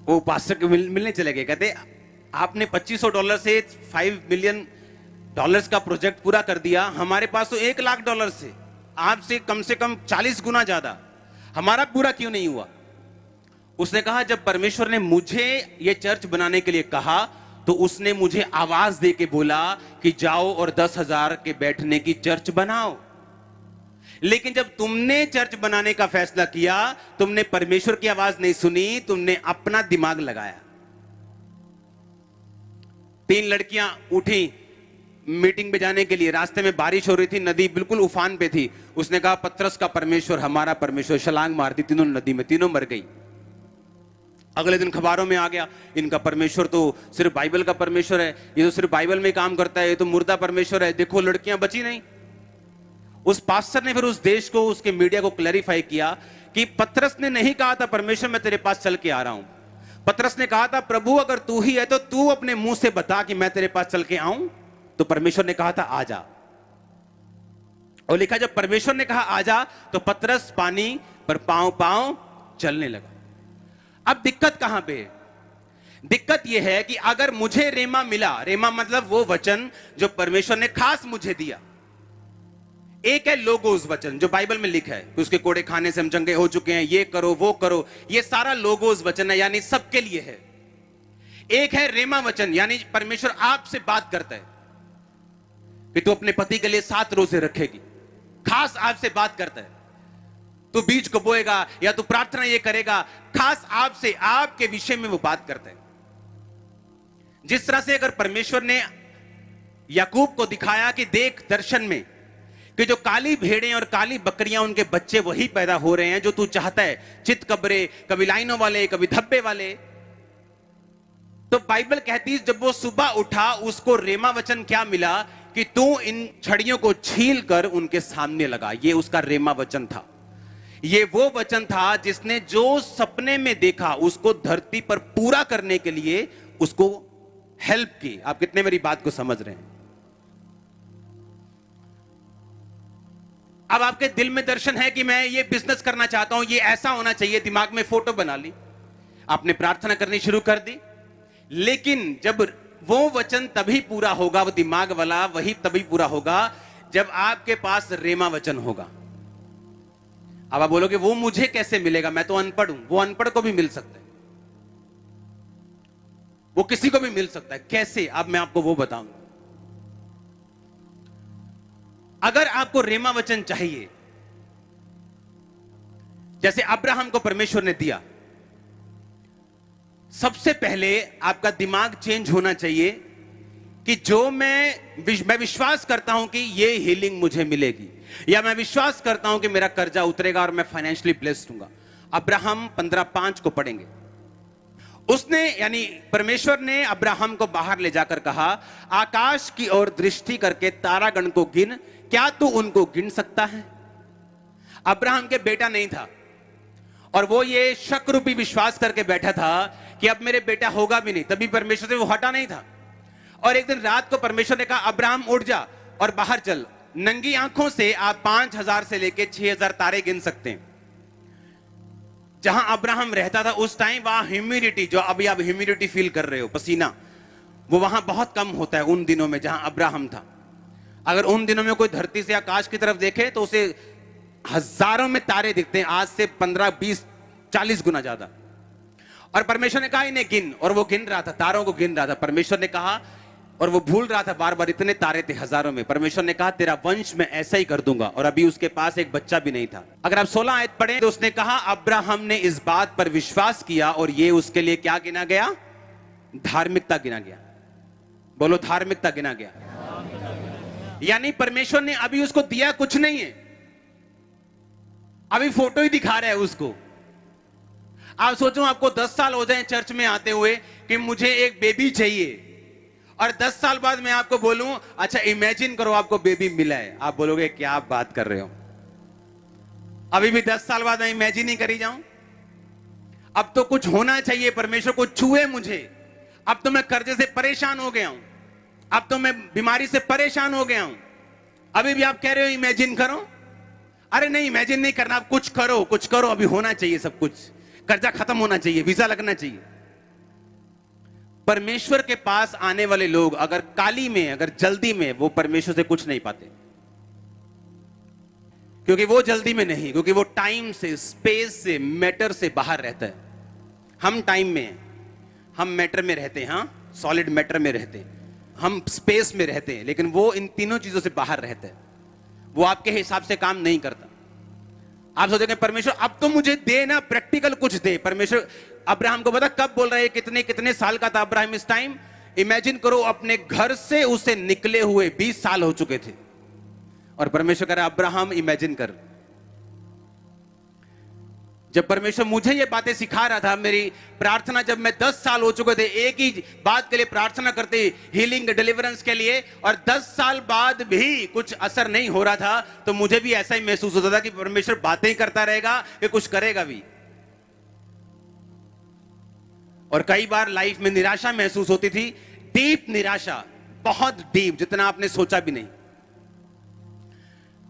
वो पास्टर को मिलने चले गए। कहते आपने $2500 से $5 मिलियन का प्रोजेक्ट पूरा कर दिया, हमारे पास तो $1 लाख से आपसे कम से कम 40 गुना ज्यादा, हमारा पूरा क्यों नहीं हुआ? उसने कहा जब परमेश्वर ने मुझे ये चर्च बनाने के लिए कहा तो उसने मुझे आवाज दे के बोला कि जाओ और 10,000 के बैठने की चर्च बनाओ। लेकिन जब तुमने चर्च बनाने का फैसला किया, तुमने परमेश्वर की आवाज नहीं सुनी, तुमने अपना दिमाग लगाया। 3 लड़कियां उठी मीटिंग में जाने के लिए, रास्ते में बारिश हो रही थी, नदी बिल्कुल उफान पे थी। उसने कहा पतरस का परमेश्वर हमारा परमेश्वर, छलांग मार दी, तीनों नदी में, तीनों मर गई। अगले दिन खबरों में आ गया इनका परमेश्वर तो सिर्फ बाइबल का परमेश्वर है, ये तो सिर्फ बाइबल में काम करता है, ये तो मुर्दा परमेश्वर है, देखो लड़कियां बची नहीं। उस पास्टर ने फिर उस देश को, उसके मीडिया को क्लैरिफाई किया कि पतरस ने नहीं कहा था परमेश्वर मैं तेरे पास चल के आ रहा हूं, पतरस ने कहा था प्रभु अगर तू ही है तो तू अपने मुंह से बता कि मैं तेरे पास चल के आऊं। तो परमेश्वर ने कहा था आ जा, और लिखा जब परमेश्वर ने कहा आ जा तो पतरस पानी पर पांव पांव चलने लगा। अब दिक्कत कहां पे है? दिक्कत यह है कि अगर मुझे रेमा मिला, रेमा मतलब वो वचन जो परमेश्वर ने खास मुझे दिया, एक है लोगोस वचन जो बाइबल में लिखा है कि उसके कोड़े खाने से हम चंगे हो चुके हैं, ये करो वो करो, ये सारा लोगोस वचन है, यानी सबके लिए है। एक है रेमा वचन, यानी परमेश्वर आपसे बात करता है कि तू अपने पति के लिए 7 रोजे रखेगी, खास आपसे बात करता है। तू बीज को बोएगा या तू प्रार्थना ये करेगा, खास आपसे, आपके विषय में वो बात करता है। जिस तरह से अगर परमेश्वर ने याकूब को दिखाया कि देख दर्शन में कि जो काली भेड़ें और काली बकरियां, उनके बच्चे वही पैदा हो रहे हैं जो तू चाहता है, चित कबरे, कभी लाइनों वाले, कभी धब्बे वाले। तो बाइबल कहती है जब वो सुबह उठा उसको रेमा वचन क्या मिला कि तू इन छड़ियों को छील कर उनके सामने लगा। ये उसका रेमा वचन था। ये वो वचन था जिसने जो सपने में देखा उसको धरती पर पूरा करने के लिए उसको हेल्प की। आप कितने मेरी बात को समझ रहे हैं? अब आपके दिल में दर्शन है कि मैं ये बिजनेस करना चाहता हूं, ये ऐसा होना चाहिए, दिमाग में फोटो बना ली, आपने प्रार्थना करनी शुरू कर दी। लेकिन जब वो वचन तभी पूरा होगा, वो दिमाग वाला वही तभी पूरा होगा जब आपके पास रेमा वचन होगा। अब आप बोलोगे वो मुझे कैसे मिलेगा, मैं तो अनपढ़ हूं। वो अनपढ़ को भी मिल सकता है, वो किसी को भी मिल सकता है। कैसे? अब मैं आपको वो बताऊंगा। अगर आपको रेमा वचन चाहिए, जैसे अब्राहम को परमेश्वर ने दिया, सबसे पहले आपका दिमाग चेंज होना चाहिए कि जो मैं विश्वास करता हूं कि ये हीलिंग मुझे मिलेगी, या मैं विश्वास करता हूं कि मेरा कर्जा उतरेगा और मैं फाइनेंशियली ब्लेस्ड हूंगा। अब्राहम 15:5 को पढ़ेंगे। उसने, यानी परमेश्वर ने अब्राहम को बाहर ले जाकर कहा, आकाश की ओर दृष्टि करके तारागण को गिन, क्या तू उनको गिन सकता है? अब्राहम के बेटा नहीं था और वो ये शक रूपी विश्वास करके बैठा था कि अब मेरे बेटा होगा भी नहीं, तभी परमेश्वर से वो हटा नहीं था। और एक दिन रात को परमेश्वर ने कहा, अब्राहम उठ जा और बाहर चल, नंगी आंखों से आप 5000 से लेके 6000 तारे गिन सकते हैं। जहां अब्राहम रहता था उस टाइम वहां ह्यूमिडिटी, जो अभी आप ह्यूमिडिटी फील कर रहे हो, पसीना, वो वहां बहुत कम होता है उन दिनों में जहां अब्राहम था। अगर उन दिनों में कोई धरती से आकाश की तरफ देखे तो उसे हजारों में तारे दिखते हैं, आज से 15, 20, 40 गुना ज्यादा। और परमेश्वर ने कहा इन्हें गिन, और वो गिन रहा था, तारों को गिन रहा था। परमेश्वर ने कहा, और वो भूल रहा था बार बार, इतने तारे थे हजारों में। परमेश्वर ने कहा तेरा वंश मैं ऐसा ही कर दूंगा। और अभी उसके पास एक बच्चा भी नहीं था। अगर आप 16 आयत पढ़ें तो उसने कहा, अब्राहम ने इस बात पर विश्वास किया और ये उसके लिए क्या गिना गया? धार्मिकता गिना गया। बोलो, धार्मिकता गिना गया। यानी परमेश्वर ने अभी उसको दिया कुछ नहीं है, अभी फोटो ही दिखा रहा है उसको। आप सोचो आपको 10 साल हो जाए चर्च में आते हुए कि मुझे एक बेबी चाहिए, और 10 साल बाद मैं आपको बोलूं अच्छा इमेजिन करो आपको बेबी मिला है, आप बोलोगे क्या आप बात कर रहे हो? अभी भी 10 साल बाद मैं इमेजिन ही करी जाऊं? अब तो कुछ होना चाहिए, परमेश्वर को छुए मुझे। अब तो मैं कर्जे से परेशान हो गया हूं, अब तो मैं बीमारी से परेशान हो गया हूं, अभी भी आप कह रहे हो इमेजिन करो? अरे नहीं, इमेजिन नहीं करना, आप कुछ करो, कुछ करो, अभी होना चाहिए सब कुछ, कर्जा खत्म होना चाहिए, वीजा लगना चाहिए। परमेश्वर के पास आने वाले लोग अगर काली में, अगर जल्दी में, वो परमेश्वर से कुछ नहीं पाते, क्योंकि वो जल्दी में नहीं, क्योंकि वो टाइम से, स्पेस से, मैटर से बाहर रहता है। हम टाइम में हैं, हम मैटर में रहते हैं, हाँ, सॉलिड मैटर में रहते हैं, हम स्पेस में रहते हैं, लेकिन वो इन तीनों चीजों से बाहर रहता है। वो आपके हिसाब से काम नहीं करता। आप सोचेंगे परमेश्वर अब तो मुझे दे ना, प्रैक्टिकल कुछ दे। परमेश्वर अब्राहम को पता कब बोल रहा है, कितने कितने साल का था अब्राहम इस टाइम? इमेजिन करो, अपने घर से उसे निकले हुए 20 साल हो चुके थे, और परमेश्वर कह रहा है अब्राहम इमेजिन कर। जब परमेश्वर मुझे ये बातें सिखा रहा था, मेरी प्रार्थना जब मैं 10 साल हो चुके थे एक ही बात के लिए प्रार्थना करते, हीलिंग डिलीवरेंस के लिए, और 10 साल बाद भी कुछ असर नहीं हो रहा था, तो मुझे भी ऐसा ही महसूस होता था कि परमेश्वर बातें ही करता रहेगा कि कुछ करेगा भी। और कई बार लाइफ में निराशा महसूस होती थी, डीप निराशा, बहुत डीप, जितना आपने सोचा भी नहीं।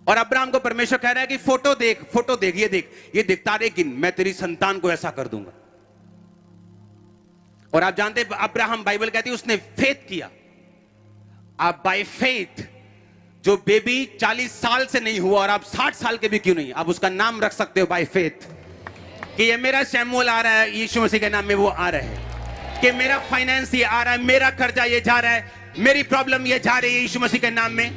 और अब्राहम को परमेश्वर कह रहा है कि फोटो देख, फोटो देख, ये देख तारे गिन, मैं तेरी संतान को ऐसा कर दूंगा। और आप जानते अब्राहम, बाइबल कहती है उसने फेथ किया। आप बाय फेथ जो बेबी 40 साल से नहीं हुआ और आप 60 साल के भी क्यों नहीं, आप उसका नाम रख सकते हो बाय फेथ कि ये मेरा शैमुअल आ रहा है, यीशु मसीह के नाम में वो आ रहा है, कि मेरा फाइनेंस ये आ रहा है, मेरा कर्जा ये जा रहा है, मेरी प्रॉब्लम ये जा रही है यीशु मसीह के नाम में।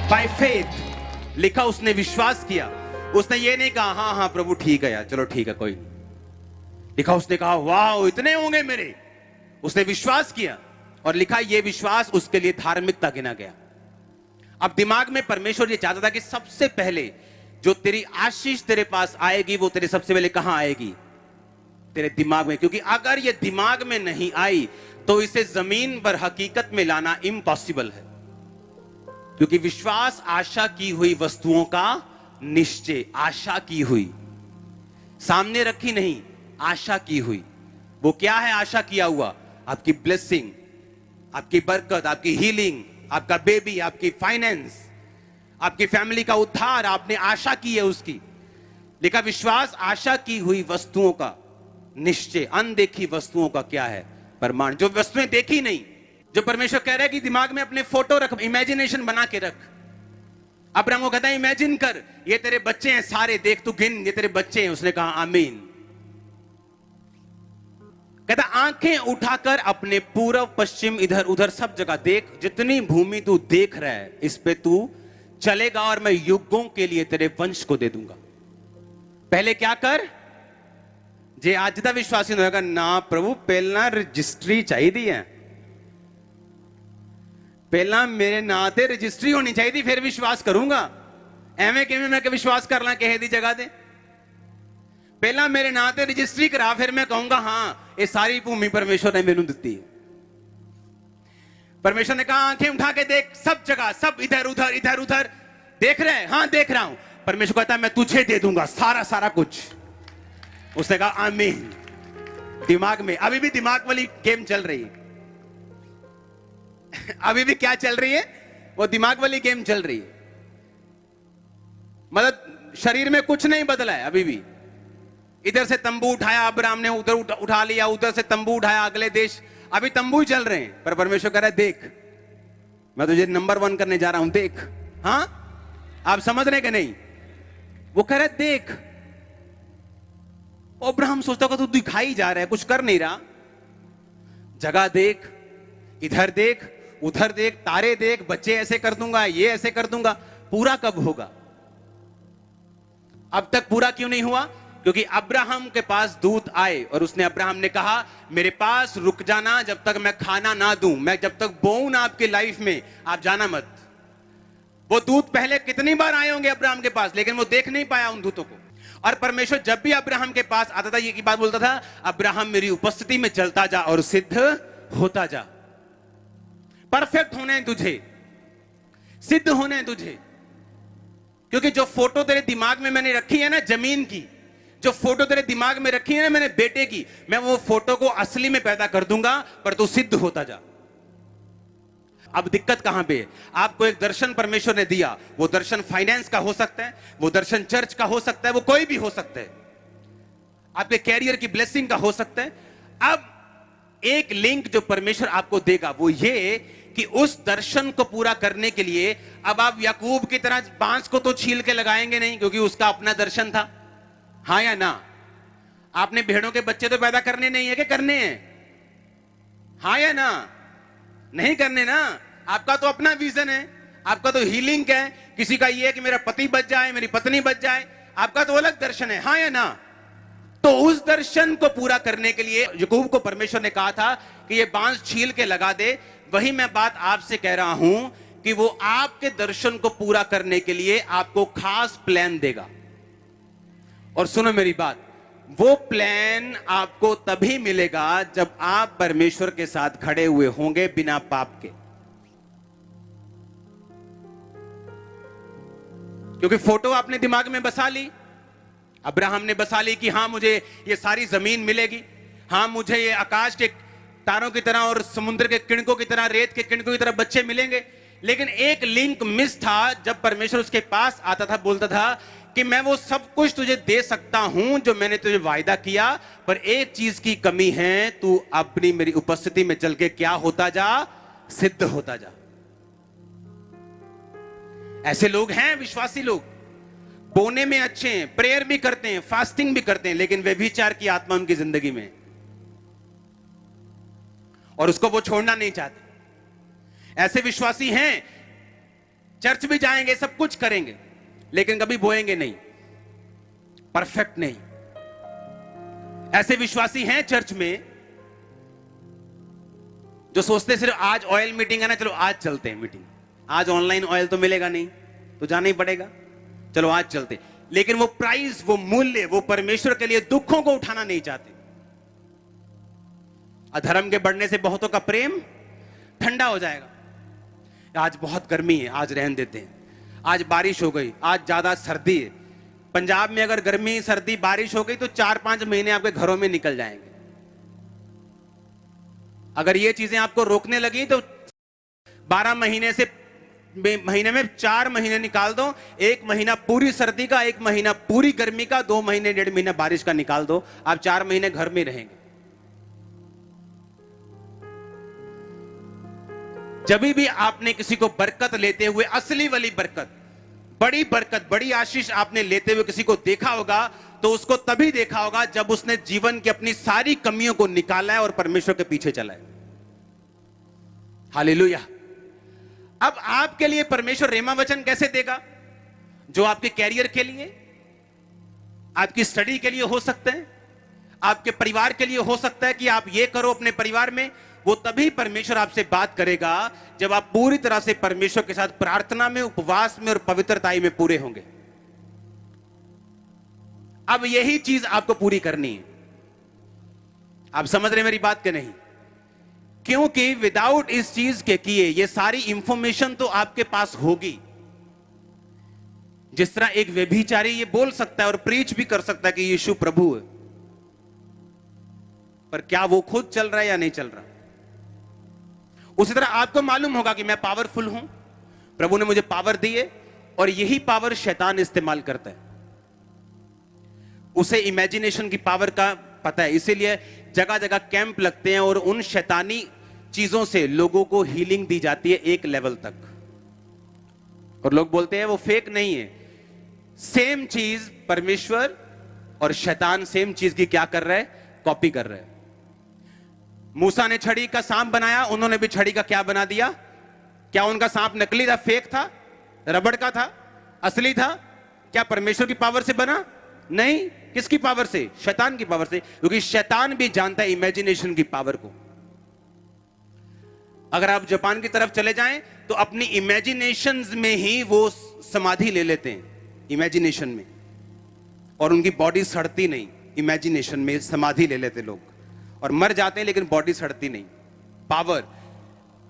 बाय फेथ लिखा, उसने विश्वास किया। उसने ये नहीं कहा हाँ हाँ प्रभु ठीक है यार, चलो ठीक है कोई नहीं। लिखा उसने कहा वाह इतने होंगे मेरे। उसने विश्वास किया और लिखा ये विश्वास उसके लिए धार्मिकता गिना गया। अब दिमाग में परमेश्वर ये चाहता था कि सबसे पहले जो तेरी आशीष तेरे पास आएगी वो तेरे सबसे पहले कहां आएगी, तेरे दिमाग में। क्योंकि अगर ये दिमाग में नहीं आई तो इसे जमीन पर हकीकत में लाना इम्पॉसिबल है। क्योंकि विश्वास आशा की हुई वस्तुओं का निश्चय, आशा की हुई, सामने रखी नहीं, आशा की हुई। वो क्या है आशा किया हुआ? आपकी ब्लेसिंग, आपकी बरकत, आपकी हीलिंग, आपका बेबी, आपकी फाइनेंस, आपकी फैमिली का उद्धार, आपने आशा की है उसकी। लिखा विश्वास आशा की हुई वस्तुओं का निश्चय, अनदेखी वस्तुओं का क्या है? प्रमाण। जो वस्तुएं देखी नहीं, जो परमेश्वर कह रहा है कि दिमाग में अपने फोटो रख, इमेजिनेशन बना के रख। अब्राहम को कहता है इमेजिन कर, ये तेरे बच्चे हैं सारे, देख तू गिन, ये तेरे बच्चे हैं। उसने कहा आमीन। कहता आंखें उठाकर अपने पूर्व पश्चिम इधर उधर सब जगह देख, जितनी भूमि तू देख रहा है इस पे तू चलेगा और मैं युगों के लिए तेरे वंश को दे दूंगा। पहले क्या कर, जे आज का विश्वासी होगा ना प्रभु, पहला रजिस्ट्री चाहिए है, पहला मेरे ना ते रजिस्ट्री होनी चाहिए फिर विश्वास करूंगा। एवं किवें मैं विश्वास कर ला किसी दी जगह दे? पहला मेरे नाम ते रजिस्ट्री करा, फिर मैं कहूंगा हाँ ये सारी भूमि परमेश्वर ने मैनू दी है। परमेश्वर ने कहा आंखें उठा के देख, सब जगह, सब इधर उधर देख रहे हैं? हाँ देख रहा हूं। परमेश्वर कहता है मैं तुझे दे दूंगा सारा कुछ। उसने कहा आमीन। दिमाग में अभी भी दिमाग वाली गेम चल रही है। अभी भी क्या चल रही है? वो दिमाग वाली गेम चल रही है। मतलब शरीर में कुछ नहीं बदला है अभी भी। इधर से तंबू उठाया अब्राहम ने, उधर उठा लिया, उधर से तंबू उठाया, अगले देश, अभी तंबू ही चल रहे हैं। पर परमेश्वर कह रहा है देख मैं तुझे नंबर 1 करने जा रहा हूं, देख। हाँ आप समझ रहे कि नहीं? वो कह रहा है देख। अब्राहम सोचता होगा तू दिखाई जा रहा है, कुछ कर नहीं रहा। जगह देख, इधर देख, उधर देख, तारे देख, बच्चे ऐसे कर दूंगा, ये ऐसे कर दूंगा। पूरा कब होगा? अब तक पूरा क्यों नहीं हुआ? क्योंकि अब्राहम के पास दूत आए और उसने अब्राहम ने कहा मेरे पास रुक जाना जब तक मैं खाना ना दूं, मैं जब तक बोऊं ना आपकी लाइफ में, आप जाना मत। वो दूत पहले कितनी बार आए होंगे अब्राहम के पास, लेकिन वो देख नहीं पाया उन दूतों को। और परमेश्वर जब भी अब्राहम के पास आता था ये की बात बोलता था, अब्राहम मेरी उपस्थिति में चलता जा और सिद्ध होता जा। परफेक्ट होने तुझे, सिद्ध होने तुझे। क्योंकि जो फोटो तेरे दिमाग में मैंने रखी है ना जमीन की, जो फोटो तेरे दिमाग में रखी है ना मैंने बेटे की, मैं वो फोटो को असली में पैदा कर दूंगा, पर तू सिद्ध होता जा। अब दिक्कत कहां पे है? आपको एक दर्शन परमेश्वर ने दिया, वो दर्शन फाइनेंस का हो सकता है, वो दर्शन चर्च का हो सकता है, वो कोई भी हो सकता है, आपके कैरियर की ब्लेसिंग का हो सकता है। अब एक लिंक जो परमेश्वर आपको देगा वो ये कि उस दर्शन को पूरा करने के लिए अब आप याकूब की तरह बांस को तो छील के लगाएंगे नहीं, क्योंकि उसका अपना दर्शन था। हाँ या ना? आपने भेड़ों के बच्चे तो पैदा करने नहीं है कि करने हैं? हाँ या ना? नहीं करने ना। आपका तो अपना विजन है, आपका तो हीलिंग है, किसी का ये है कि मेरा पति बच जाए, मेरी पत्नी बच जाए, आपका तो अलग दर्शन है। हाँ या ना? तो उस दर्शन को पूरा करने के लिए याकूब को परमेश्वर ने कहा था कि ये बांस छील के लगा दे। वही मैं बात आपसे कह रहा हूं कि वो आपके दर्शन को पूरा करने के लिए आपको खास प्लान देगा। और सुनो मेरी बात, वो प्लान आपको तभी मिलेगा जब आप परमेश्वर के साथ खड़े हुए होंगे बिना पाप के। क्योंकि फोटो आपने दिमाग में बसा ली, अब्राहम ने बसा ली कि हाँ मुझे ये सारी जमीन मिलेगी, हाँ मुझे ये आकाश के तारों की तरह और समुद्र के किणकों की तरह, रेत के किणकों की तरह बच्चे मिलेंगे। लेकिन एक लिंक मिस था। जब परमेश्वर उसके पास आता था बोलता था कि मैं वो सब कुछ तुझे दे सकता हूं जो मैंने तुझे वायदा किया, पर एक चीज की कमी है, तू अपनी मेरी उपस्थिति में चल के क्या होता जा? सिद्ध होता जा। ऐसे लोग हैं, विश्वासी लोग, बोने में अच्छे हैं, प्रेयर भी करते हैं, फास्टिंग भी करते हैं, लेकिन व्यभिचार की आत्मा उनकी जिंदगी में और उसको वो छोड़ना नहीं चाहते। ऐसे विश्वासी हैं, चर्च भी जाएंगे, सब कुछ करेंगे, लेकिन कभी बोएंगे नहीं, परफेक्ट नहीं। ऐसे विश्वासी हैं चर्च में जो सोचते सिर्फ आज ऑयल मीटिंग है ना, चलो आज चलते हैं मीटिंग, आज ऑनलाइन ऑयल तो मिलेगा नहीं तो जाना ही पड़ेगा, चलो आज चलते। लेकिन वो प्राइस, वो मूल्य, वो परमेश्वर के लिए दुखों को उठाना नहीं चाहते। अधर्म के बढ़ने से बहुतों का प्रेम ठंडा हो जाएगा। आज बहुत गर्मी है, आज रहने देते हैं, आज बारिश हो गई, आज ज्यादा सर्दी है। पंजाब में अगर गर्मी, सर्दी, बारिश हो गई तो 4-5 महीने आपके घरों में निकल जाएंगे। अगर ये चीजें आपको रोकने लगी तो 12 महीने से महीने में 4 महीने निकाल दो, 1 महीना पूरी सर्दी का, 1 महीना पूरी गर्मी का, 2 महीने 1.5 महीना बारिश का निकाल दो, आप 4 महीने घर में रहेंगे। जब भी आपने किसी को बरकत लेते हुए, असली वाली बरकत, बरकत, बड़ी आशीष आपने लेते हुए किसी को देखा होगा, तो उसको तभी देखा होगा जब उसने जीवन की अपनी सारी कमियों को निकाला है और परमेश्वर के पीछे चला है। हालेलुया। अब आपके लिए परमेश्वर रेमा वचन कैसे देगा? जो आपके कैरियर के लिए, आपकी स्टडी के लिए हो सकते हैं, आपके परिवार के लिए हो सकता है कि आप ये करो अपने परिवार में। वो तभी परमेश्वर आपसे बात करेगा जब आप पूरी तरह से परमेश्वर के साथ प्रार्थना में, उपवास में और पवित्रताई में पूरे होंगे। अब यही चीज आपको पूरी करनी है। आप समझ रहे मेरी बात के नहीं? क्योंकि विदाउट इस चीज के किए ये सारी इंफॉर्मेशन तो आपके पास होगी। जिस तरह एक व्यभिचारी ये बोल सकता है और प्रीच भी कर सकता है कि यीशु प्रभु है, पर क्या वो खुद चल रहा है या नहीं चल रहा? उसी तरह आपको मालूम होगा कि मैं पावरफुल हूं, प्रभु ने मुझे पावर दी है, और यही पावर शैतान इस्तेमाल करता है। उसे इमेजिनेशन की पावर का पता है, इसीलिए जगह जगह कैंप लगते हैं और उन शैतानी चीजों से लोगों को हीलिंग दी जाती है एक लेवल तक, और लोग बोलते हैं वो फेक नहीं है। सेम चीज परमेश्वर और शैतान सेम चीज की क्या कर रहा है? कॉपी कर रहे हैं। मूसा ने छड़ी का सांप बनाया, उन्होंने भी छड़ी का क्या बना दिया? क्या उनका सांप नकली था, फेक था, रबड़ का था, असली था? क्या परमेश्वर की पावर से बना? नहीं। किसकी पावर से? शैतान की पावर से, क्योंकि शैतान भी जानता है इमेजिनेशन की पावर को। अगर आप जापान की तरफ चले जाएं तो अपनी इमेजिनेशंस में ही वो समाधि ले लेते हैं, इमेजिनेशन में, और उनकी बॉडी सड़ती नहीं। इमेजिनेशन में समाधि ले लेते लोग और मर जाते हैं, लेकिन बॉडी सड़ती नहीं। पावर,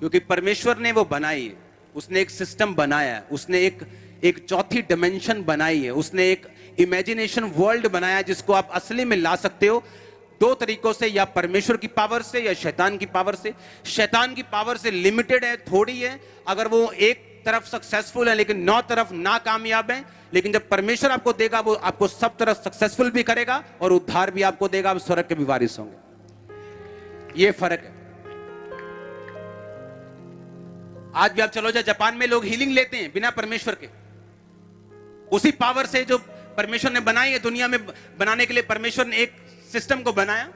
क्योंकि परमेश्वर ने वो बनाई है, उसने एक सिस्टम बनाया है, उसने एक चौथी डिमेंशन बनाई है, उसने एक इमेजिनेशन वर्ल्ड बनाया जिसको आप असली में ला सकते हो 2 तरीकों से, या परमेश्वर की पावर से या शैतान की पावर से। शैतान की पावर से लिमिटेड है, थोड़ी है, अगर वो एक तरफ सक्सेसफुल है लेकिन 9 तरफ नाकामयाब है। लेकिन जब परमेश्वर आपको देगा, वो आपको सब तरफ सक्सेसफुल भी करेगा और उद्धार भी आपको देगा, आप स्वर्ग के भी वारिस होंगे। ये फर्क है। आज भी आप चलो जाए जापान में, लोग हीलिंग लेते हैं बिना परमेश्वर के, उसी पावर से जो परमेश्वर ने बनाई है। दुनिया में बनाने के लिए परमेश्वर ने एक सिस्टम को बनाया।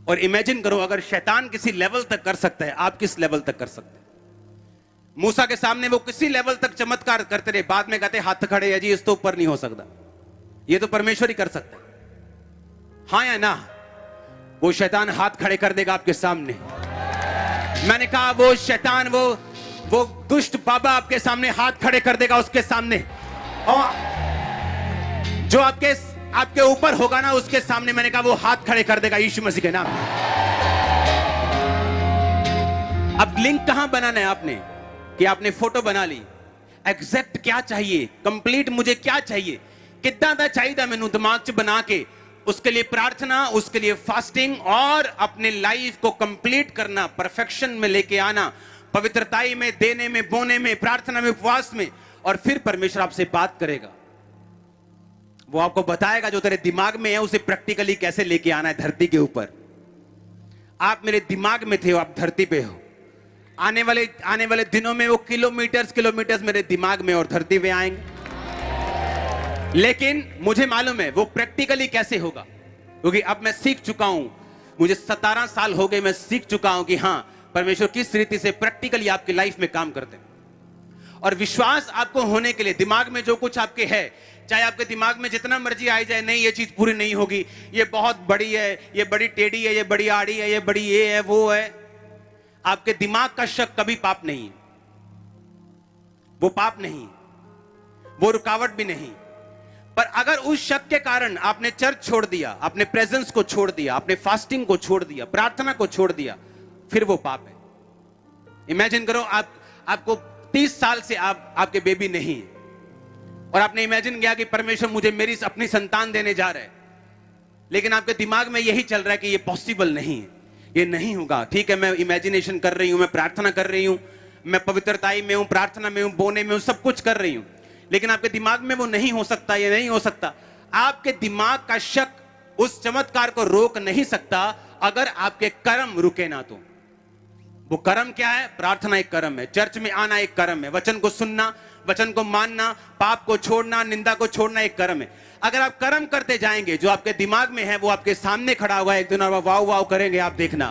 और इमेजिन करो, अगर शैतान किसी लेवल तक कर सकता है, आप किस लेवल तक कर सकते हैं? मूसा के सामने वो किसी लेवल तक चमत्कार करते रहे, बाद में कहते हाथ खड़े है जी, इस तो ऊपर नहीं हो सकता, ये तो परमेश्वर ही कर सकता है। हाँ या ना? वो शैतान हाथ खड़े कर देगा आपके सामने। मैंने कहा वो शैतान, वो दुष्ट बाबा आपके सामने हाथ खड़े कर देगा उसके सामने, और जो आपके ऊपर होगा ना उसके सामने, मैंने कहा वो हाथ खड़े कर देगा यीशु मसीह के नाम में। अब लिंक कहां बनाना है आपने? कि आपने फोटो बना ली, एग्जैक्ट क्या चाहिए, कंप्लीट मुझे क्या चाहिए, कितना दा चाहिए मैनू दिमाग च बना के, उसके लिए प्रार्थना, उसके लिए फास्टिंग, और अपने लाइफ को कंप्लीट करना, परफेक्शन में लेके आना, पवित्रताई में, देने में, बोने में, प्रार्थना में, उपवास में, और फिर परमेश्वर आपसे बात करेगा। वो आपको बताएगा जो तेरे दिमाग में है उसे प्रैक्टिकली कैसे लेके आना है धरती के ऊपर। आप मेरे दिमाग में थे, आप धरती पे हो, आने वाले दिनों में वो किलोमीटर्स मेरे दिमाग में और धरती पे आएंगे। लेकिन मुझे मालूम है वो प्रैक्टिकली कैसे होगा, क्योंकि अब मैं सीख चुका हूं, मुझे 17 साल हो गए, मैं सीख चुका हूं कि हां परमेश्वर किस रीति से प्रैक्टिकली आपकी लाइफ में काम करते हैं। और विश्वास आपको होने के लिए दिमाग में जो कुछ आपके है, चाहे आपके दिमाग में जितना मर्जी आ जाए, नहीं ये चीज पूरी नहीं होगी, ये बहुत बड़ी है, ये बड़ी टेढ़ी है, ये बड़ी आड़ी है, ये बड़ी ये है वो है, आपके दिमाग का शक कभी पाप नहीं है। वो पाप नहीं, वो रुकावट भी नहीं। पर अगर उस शक के कारण आपने चर्च छोड़ दिया, आपने प्रेजेंस को छोड़ दिया, आपने फास्टिंग को छोड़ दिया, प्रार्थना को छोड़ दिया, फिर वो पाप है। इमेजिन करो आपको 30 साल से आपके बेबी नहीं है और आपने इमेजिन किया कि परमेश्वर मुझे मेरी अपनी संतान देने जा रहा है, लेकिन आपके दिमाग में यही चल रहा है कि ये पॉसिबल नहीं है, ये नहीं होगा। ठीक है, मैं इमेजिनेशन कर रही हूं, मैं प्रार्थना कर रही हूं, मैं पवित्रताई में हूं, प्रार्थना में हूं, बोने में हूं, सब कुछ कर रही हूं, लेकिन आपके दिमाग में वो नहीं हो सकता, ये नहीं हो सकता। आपके दिमाग का शक उस चमत्कार को रोक नहीं सकता अगर आपके कर्म रुके ना तो। वो कर्म क्या है? प्रार्थना एक कर्म है, चर्च में आना एक कर्म है, वचन को सुनना, वचन को मानना, पाप को छोड़ना, निंदा को छोड़ना एक कर्म है। अगर आप कर्म करते जाएंगे, जो आपके दिमाग में है वो आपके सामने खड़ा हुआ है, एक दिन आप वाव वाव करेंगे, आप देखना।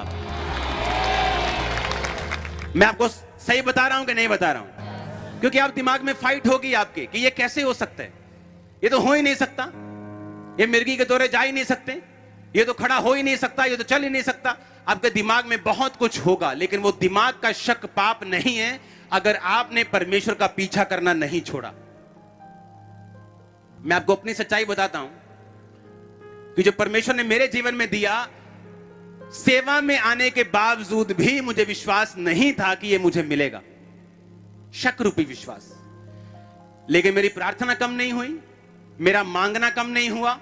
मैं आपको सही बता रहा हूं कि नहीं बता रहा हूं? क्योंकि आप दिमाग में फाइट होगी आपके कि ये कैसे हो सकता है, ये तो हो ही नहीं सकता, ये मिर्गी के दौरे जा ही नहीं सकते, ये तो खड़ा हो ही नहीं सकता, ये तो चल ही नहीं सकता। आपके दिमाग में बहुत कुछ होगा, लेकिन वो दिमाग का शक पाप नहीं है अगर आपने परमेश्वर का पीछा करना नहीं छोड़ा। मैं आपको अपनी सच्चाई बताता हूं कि जो परमेश्वर ने मेरे जीवन में दिया, सेवा में आने के बावजूद भी मुझे विश्वास नहीं था कि ये मुझे मिलेगा, शक रूपी विश्वास। लेकिन मेरी प्रार्थना कम नहीं हुई, मेरा मांगना कम नहीं हुआ,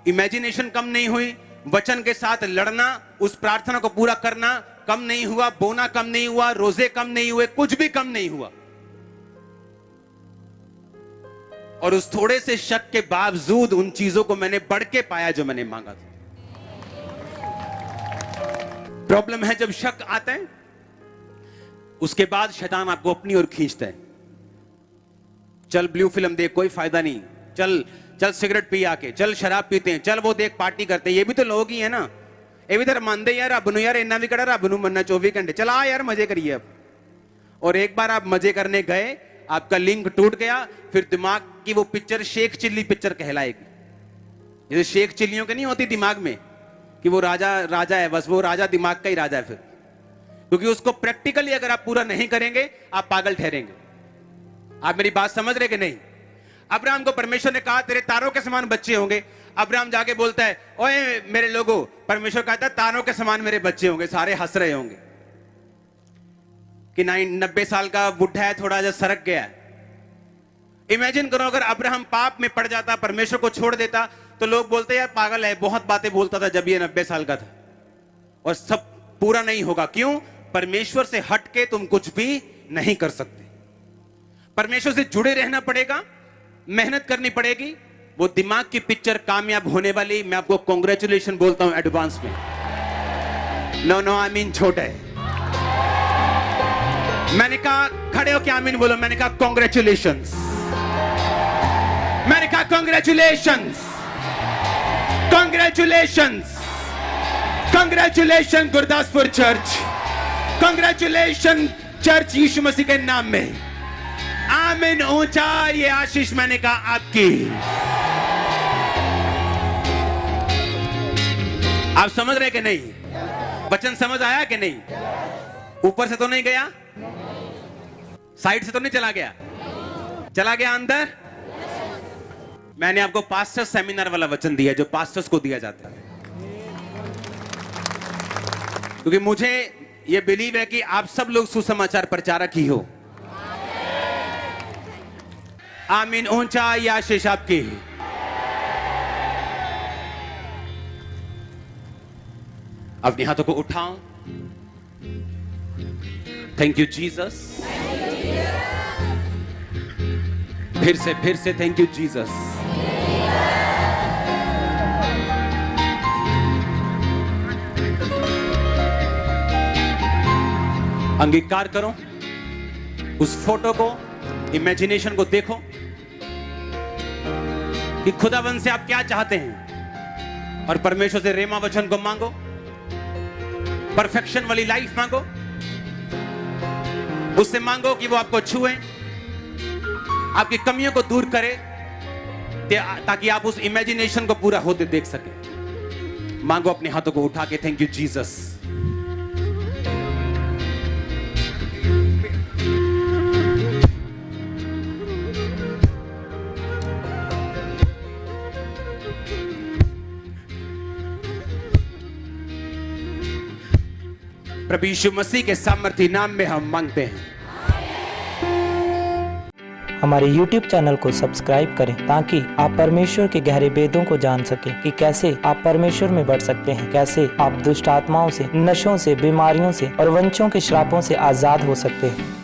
इमेजिनेशन कम नहीं हुई, वचन के साथ लड़ना, उस प्रार्थना को पूरा करना कम नहीं हुआ, बोना कम नहीं हुआ, रोजे कम नहीं हुए, कुछ भी कम नहीं हुआ। और उस थोड़े से शक के बावजूद उन चीजों को मैंने बढ़ के पाया जो मैंने मांगा था। प्रॉब्लम है जब शक आता है, उसके बाद शैतान आपको अपनी ओर खींचता है। चल ब्लू फिल्म देख, कोई फायदा नहीं, चल सिगरेट पी आके, चल शराब पीते हैं, चल वो देख पार्टी करते हैं, ये भी तो लोग ही है ना, ये भी तो मानते यार रब नूं, यार इन्ना भी कड़ा रब नूं मनना 24 घंटे, चल आ यार मजे करिए अब। और एक बार आप मजे करने गए, आपका लिंक टूट गया, फिर दिमाग की वो पिक्चर शेख चिल्ली पिक्चर कहलाएगी। जैसे शेख चिल्लियों के नहीं होती दिमाग में कि वो राजा है, बस वो राजा दिमाग का ही राजा है फिर, क्योंकि उसको प्रैक्टिकली अगर आप पूरा नहीं करेंगे आप पागल ठहरेंगे। आप मेरी बात समझ रहे कि नहीं? अब्राहम को परमेश्वर ने कहा तेरे तारों के समान बच्चे होंगे। अब्राहम जाके बोलता है ओए मेरे लोगों, परमेश्वर कहता है तारों के समान मेरे बच्चे होंगे। सारे हंस रहे होंगे कि 90 साल का बुढ़ा है, थोड़ा जा सरक गया है। इमेजिन करो अगर अब्राहम पाप में पड़ जाता, परमेश्वर को छोड़ देता, तो लोग बोलते यार पागल है, बहुत बातें बोलता था जब ये 90 साल का था। और सब पूरा नहीं होगा। क्यों? परमेश्वर से हट के तुम कुछ भी नहीं कर सकते। परमेश्वर से जुड़े रहना पड़ेगा, मेहनत करनी पड़ेगी, वो दिमाग की पिक्चर कामयाब होने वाली। मैं आपको कांग्रेचुलेशन बोलता हूं एडवांस में। नो आई मीन छोटे। मैंने कहा खड़े हो क्या आमीन बोलो, मैंने कहा कांग्रेचुलेशंस, मैंने कहा congratulations, congratulations, congratulation Gurdaspur church, congratulation church यीशु मसीह के नाम में। आमीन ऊंचा, ये आशीष मैंने कहा आपकी। आप समझ रहे कि नहीं? वचन समझ आया कि नहीं? ऊपर से तो नहीं गया, साइड से तो नहीं चला गया, चला गया अंदर। मैंने आपको पास्टर सेमिनार वाला वचन दिया जो पास्टर्स को दिया जाता है, क्योंकि मुझे यह बिलीव है कि आप सब लोग सुसमाचार प्रचारक ही हो। आमीन ऊंचा, ये आशीष आपकी। अपने हाथों को उठाओ। Thank you Jesus. फिर से थैंक यू जीसस। अंगीकार करो, उस फोटो को, इमेजिनेशन को देखो कि खुदावन से आप क्या चाहते हैं, और परमेश्वर से रेमा वचन को मांगो, परफेक्शन वाली लाइफ मांगो, उससे मांगो कि वो आपको छुए, आपकी कमियों को दूर करे, ताकि आप उस इमेजिनेशन को पूरा होते देख सके। मांगो अपने हाथों को उठा के, थैंक यू जीसस। प्रभु यीशु मसीह के सामर्थी नाम में हम मांगते हैं। हमारे YouTube चैनल को सब्सक्राइब करें ताकि आप परमेश्वर के गहरे वेदों को जान सकें कि कैसे आप परमेश्वर में बढ़ सकते हैं, कैसे आप दुष्ट आत्माओं से, नशों से, बीमारियों से और वंशों के श्रापों से आजाद हो सकते हैं।